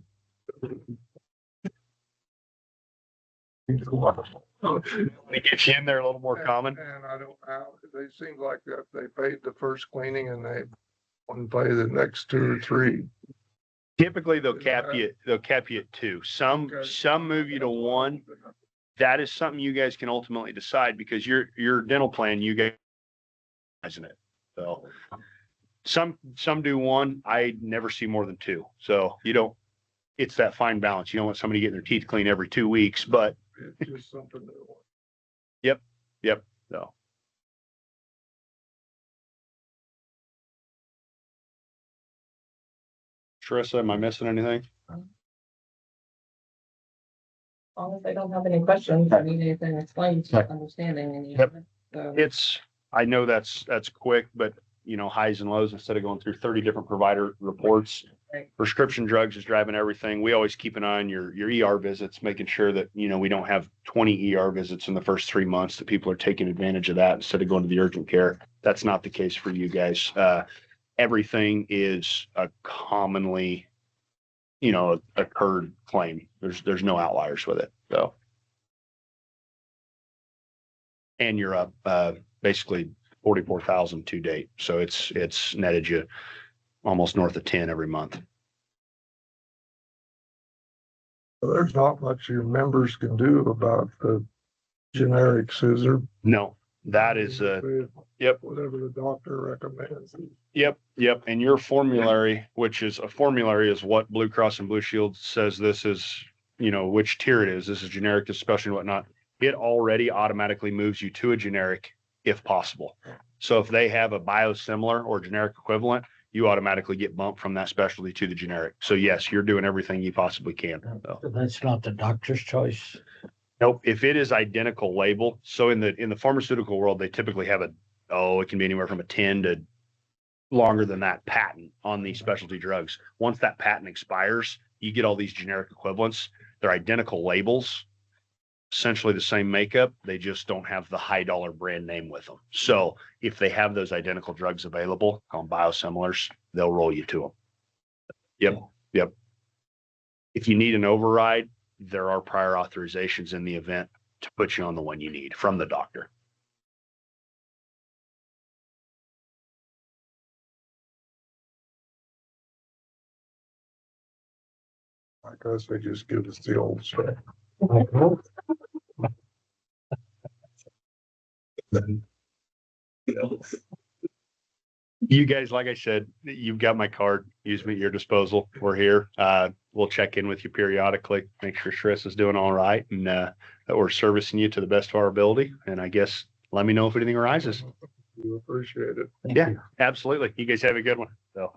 It gets you in there a little more common. And I don't know, they seem like that they paid the first cleaning and they wouldn't pay the next 2 or 3. Typically they'll cap you at 2. Some move you to 1. That is something you guys can ultimately decide because your dental plan, you guys in it. So some do 1. I never see more than 2. So it's that fine balance. You don't want somebody getting their teeth cleaned every 2 weeks, but It's just something that. Yep. So Teresa, am I missing anything? As long as they don't have any questions, I need anything explained to understanding any of it. So I know that's quick, but highs and lows instead of going through 30 different provider reports. Right. Prescription drugs is driving everything. We always keep an eye on your ER visits, making sure that, we don't have 20 ER visits in the first 3 months, that people are taking advantage of that instead of going to the urgent care. That's not the case for you guys. Everything is a commonly, occurred claim. There's no outliers with it. So, and you're up, basically 44,000 to date. So it's netted you almost north of 10 every month. There's not much your members can do about the generics, is there? No, that is yep. Whatever the doctor recommends. Yep. And your formulary, which is a formulary, is what Blue Cross and Blue Shield says this is, which tier it is. This is generic, this specialty and whatnot. It already automatically moves you to a generic if possible. So if they have a biosimilar or generic equivalent, you automatically get bumped from that specialty to the generic. So yes, you're doing everything you possibly can. So, That's not the doctor's choice. nope, if it is identical label, so in the pharmaceutical world, they typically have it can be anywhere from a 10 to longer than that patent on these specialty drugs. Once that patent expires, you get all these generic equivalents. They're identical labels, essentially the same makeup. They just don't have the high dollar brand name with them. So if they have those identical drugs available on biosimilars, they'll roll you to them. Yep. If you need an override, there are prior authorizations in the event to put you on the one you need from the doctor. I guess they just give us the old stuff. Then, you know, You guys, like I said, you've got my card. Use me at your disposal. We're here. We'll check in with you periodically, make sure Chris is doing all right, and that we're servicing you to the best of our ability. And I guess let me know if anything arises. we appreciate it. Thank Yeah. you. Absolutely. You guys have a good one. So.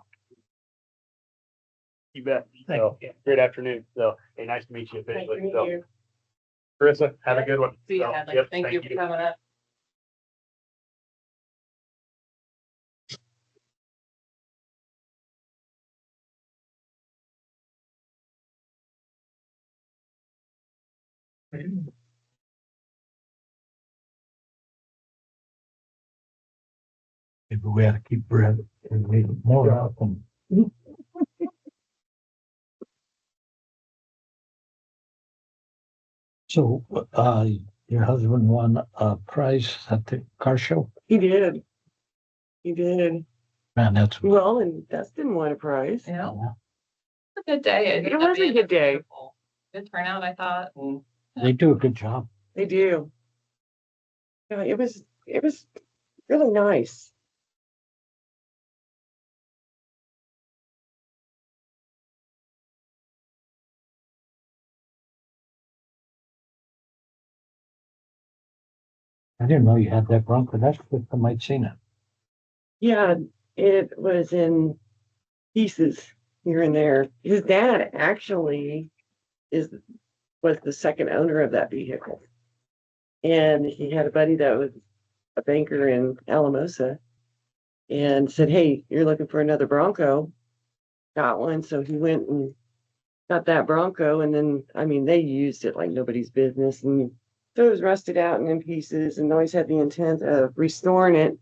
You bet. Thank So, great afternoon. So, hey, nice to meet you officially. So, Carissa, have a good one. See you, So, Hadley. yep, Thank you for coming up. Maybe we have to keep bread and leave more out them. So, your husband won a prize at the car show? He did. He did. Man, that's, Well, and Dustin won a prize. Yeah. It's a good day. It was a good day. Good turnout, I thought. they do a good job. They do. Yeah, it was really nice. I didn't know you had that Bronco. That's the first time I'd seen it. Yeah, it was in pieces here and there. His dad actually was the second owner of that vehicle. And he had a buddy that was a banker in Alamosa and said, "Hey, you're looking for another Bronco?" Got one. So he went and got that Bronco. And then, I mean, they used it like nobody's business. And so it was rusted out and in pieces and always had the intent of restoring it.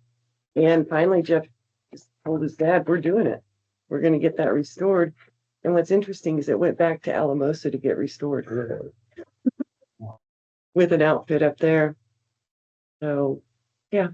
And finally, Jeff just told his dad, "We're doing it. We're going to get that restored." And what's interesting is it went back to Alamosa to get restored with an outfit up there. So, yeah.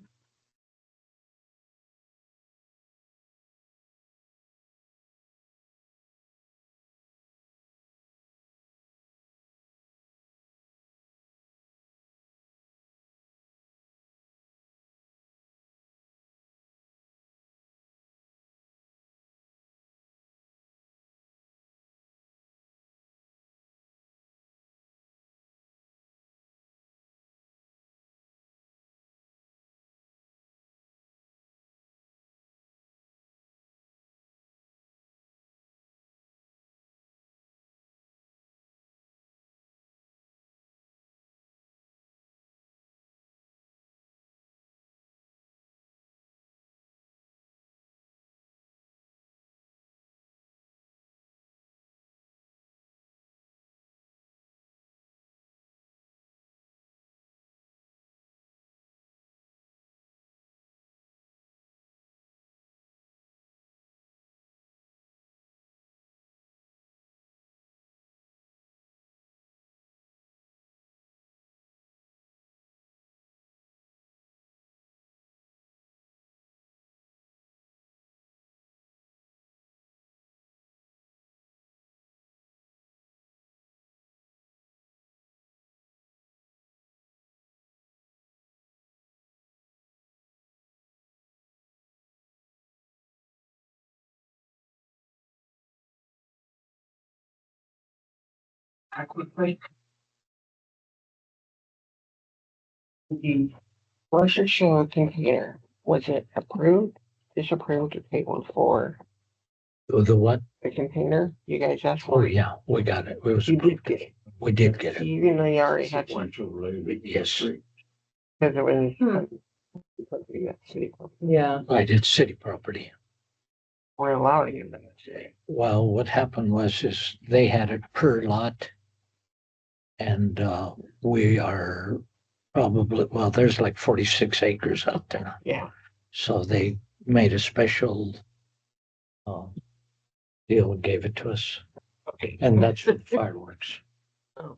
The grocery store container, was it approved, disapproved, or paid one for? The what? The container, you guys asked Oh, for? yeah, we got it. It was, You did get it. we did get it. Even though you already had one, Yes, because it was. City. Yeah. right. It's city property. We're allowing you to say. Well, what happened is they had it per lot. And we are probably, well, there's like 46 acres out there. Yeah. So they made a special uh, deal and gave it to us. Okay. And that's for fireworks. Oh.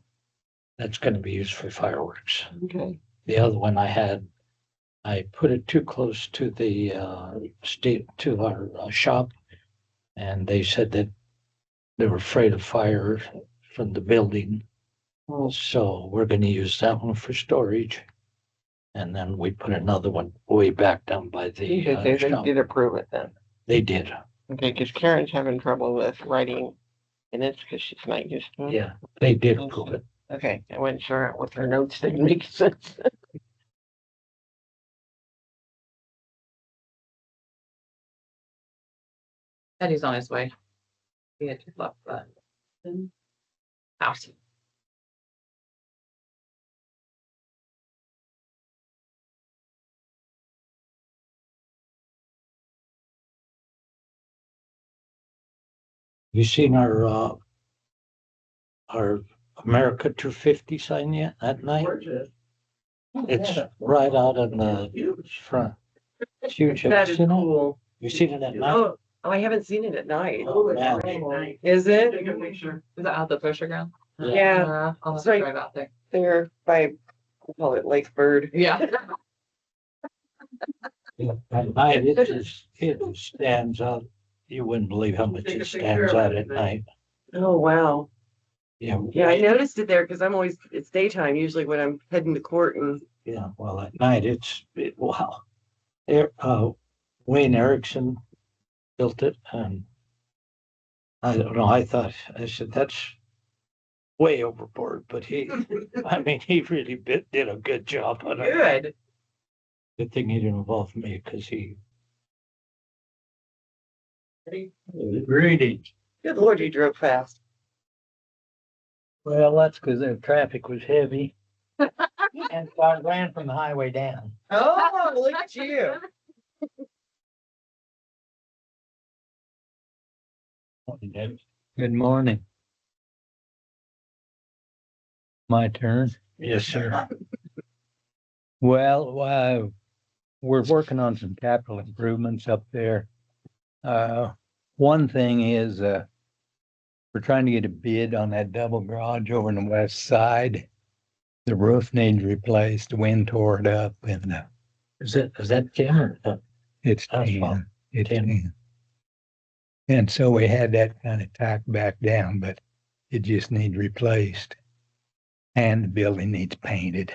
That's going to be used for fireworks. Okay. The other one I put it too close to the state, to our shop. And they said that they were afraid of fire from the building. So we're going to use that one for storage. And then we put another one way back down by the They shop. did approve it then. They did. Okay, because Karen's having trouble with writing minutes because she's not used to it. Yeah, they did approve it. Okay, I wasn't sure what her notes didn't make sense. Eddie's on his way. He had to left the house. You seen our America 250 sign yet at night? It's right out in the front. It's huge. Have That you is seen it? cool. You seen it at night? Oh, I haven't seen it at night. Oh, man. Is it? Is it out the pusher ground? Yeah. I'll have It's to right- drive out there. There by, we call it Lake Bird. Yeah. At night, it stands out. You wouldn't believe how much it stands out at night. Oh, wow. Yeah. Yeah, I noticed it there because it's daytime usually when I'm heading to court and Yeah, well, at night, wow. There, Wayne Erickson built it, and I don't know, I said, that's way overboard, but I mean, he really did a good job on it. good. Good thing he didn't involve me, because he. Greedy. Good Lord, you drove fast. Well, that's because the traffic was heavy. And so I ran from the highway down. Oh, look at you. Good morning. My turn. Yes, sir. Well, we're working on some capital improvements up there. One thing is, we're trying to get a bid on that double garage over on the west side. The roof needs replaced, the wind tore it up and Is that Tim or? it's Asphalt. tin. It's Tin. tin. And so we had that kind of tacked back down, but it just needs replaced. And the building needs painted.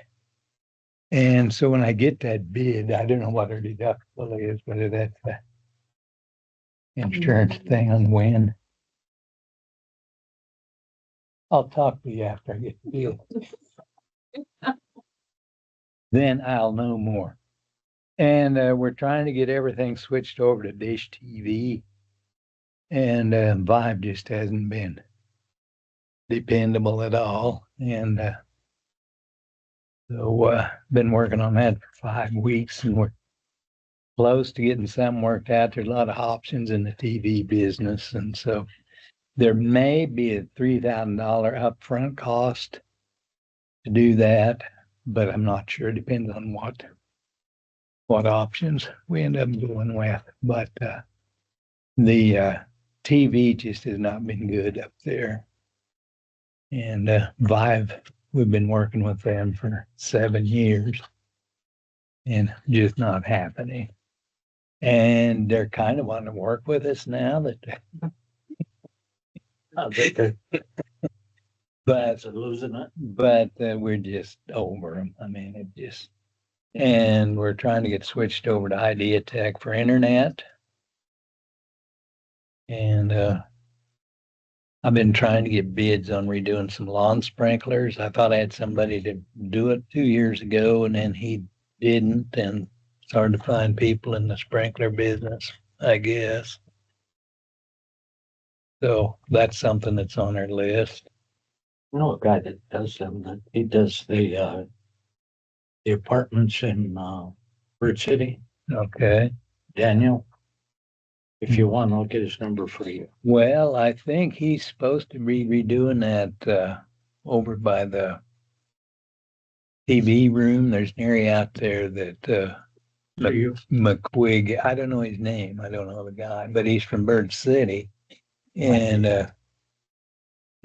And so when I get that bid, I don't know what our deductible is, whether that's the insurance thing on the wind. I'll talk to you after I get the bid. Then I'll know more. And we're trying to get everything switched over to Dish TV. And Vibe just hasn't been dependable at all. And so been working on that for 5 weeks and we're close to getting something worked out. There's a lot of options in the TV business. And so there may be a $3,000 upfront cost to do that, but I'm not sure. It depends on what options we end up going with. But the TV just has not been good up there. And Vive, we've been working with them for 7 years and just not happening. And they're kind of wanting to work with us now that but Losing it. but we're just over them. I mean, and we're trying to get switched over to Idea Tech for internet. And I've been trying to get bids on redoing some lawn sprinklers. I thought I had somebody to do it 2 years ago and then he didn't, and it's hard to find people in the sprinkler business, I guess. So that's something that's on our list. You know, a guy that does them, that he does the apartments in, Bird City, Okay. Daniel. If you want, I'll get his number for you. Well, I think he's supposed to be redoing that, over by the TV room. There's an area out there that, McQuig, I don't know his name. I don't know the guy, but he's from Bird City. And,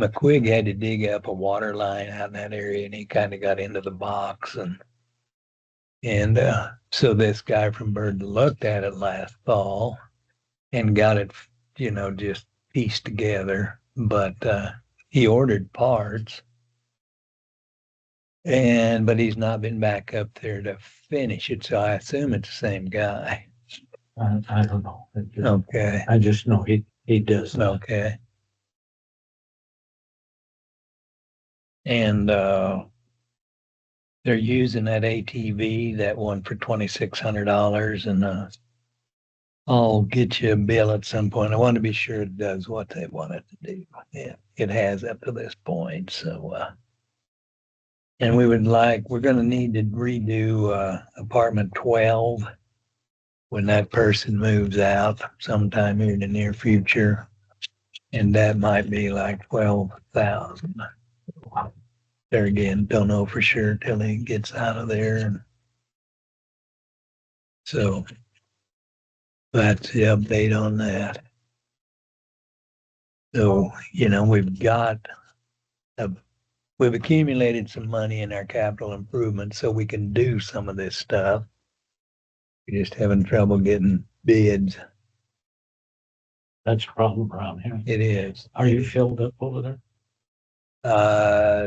McQuig had to dig up a water line out in that area and he kind of got into the box and so this guy from Bird looked at it last fall and got it, just pieced together. But he ordered parts but he's not been back up there to finish it. So I assume it's the same guy. I don't know. Okay. I just know he does that. Okay. And they're using that ATV, that one for $2,600, and I'll get you a bill at some point. I want to be sure it does what they want it to do. Yeah, it has up to this point. So, and we're going to need to redo apartment 12 when that person moves out sometime here in the near future, and that might be like 12,000. There again, don't know for sure till he gets out of there. And so that's the update on that. So, we've accumulated some money in our capital improvement so we can do some of this stuff. We're just having trouble getting bids. That's a problem around here. It is. Are you filled up over there?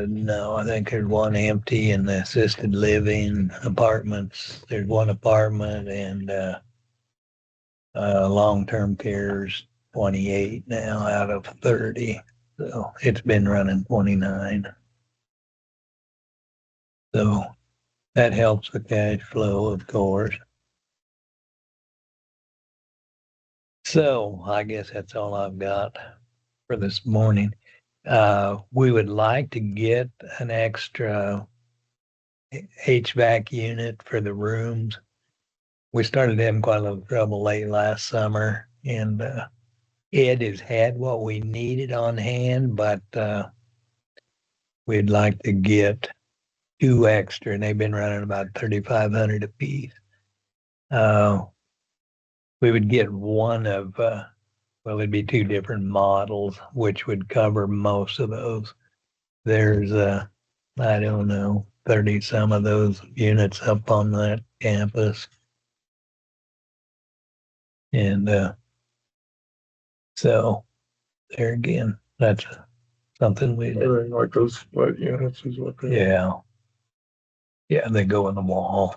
No, I think there's one empty in the assisted living apartments. There's one apartment and long-term care's 28 now out of 30. So it's been running 29. So that helps the cash flow, of course. So I guess that's all I've got for this morning. We would like to get an extra HVAC unit for the rooms. We started having quite a little trouble late last summer, and Ed has had what we needed on hand, but we'd like to get 2 extra, and they've been running about $3,500 a piece. We would get one of, it'd be 2 different models, which would cover most of those. There's, I don't know, 30 some of those units up on that campus. And so there again, that's something we, Everything like those split units is what they. yeah. Yeah, they go in the wall.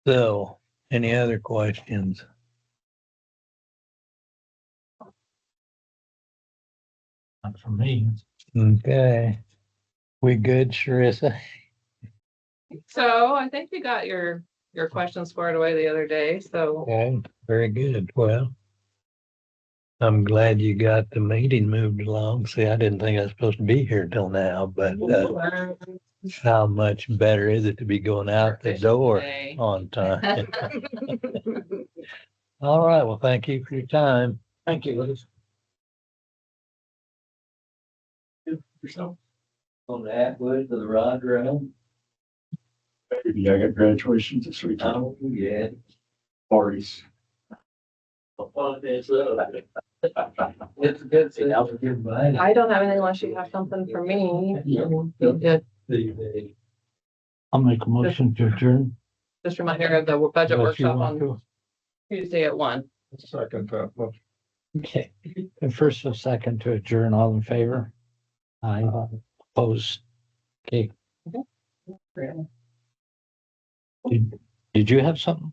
So, any other questions? Not for me. Okay. We good, Sharissa? So I think you got your questions squared away the other day, so Okay, very good. Well, I'm glad you got the meeting moved along. See, I didn't think I was supposed to be here till now, but how much better is it to be going out the door Efficiency. on time? All right, well, thank you for your time. Thank you, Liz. Yourself? On the Atwood to the rod rail. Maybe I got graduation this week. Oh, yeah. Parties. It's a good thing. I'll forgive mine. I don't have anything unless you have something for me. Yeah. Yeah, I'll make a motion to adjourn. just remind her of the budget Unless you workshop want on to. Tuesday at 1. Second that much. Okay. And first and second to adjourn, all in favor? Aye. Opposed? Okay. Did you have something?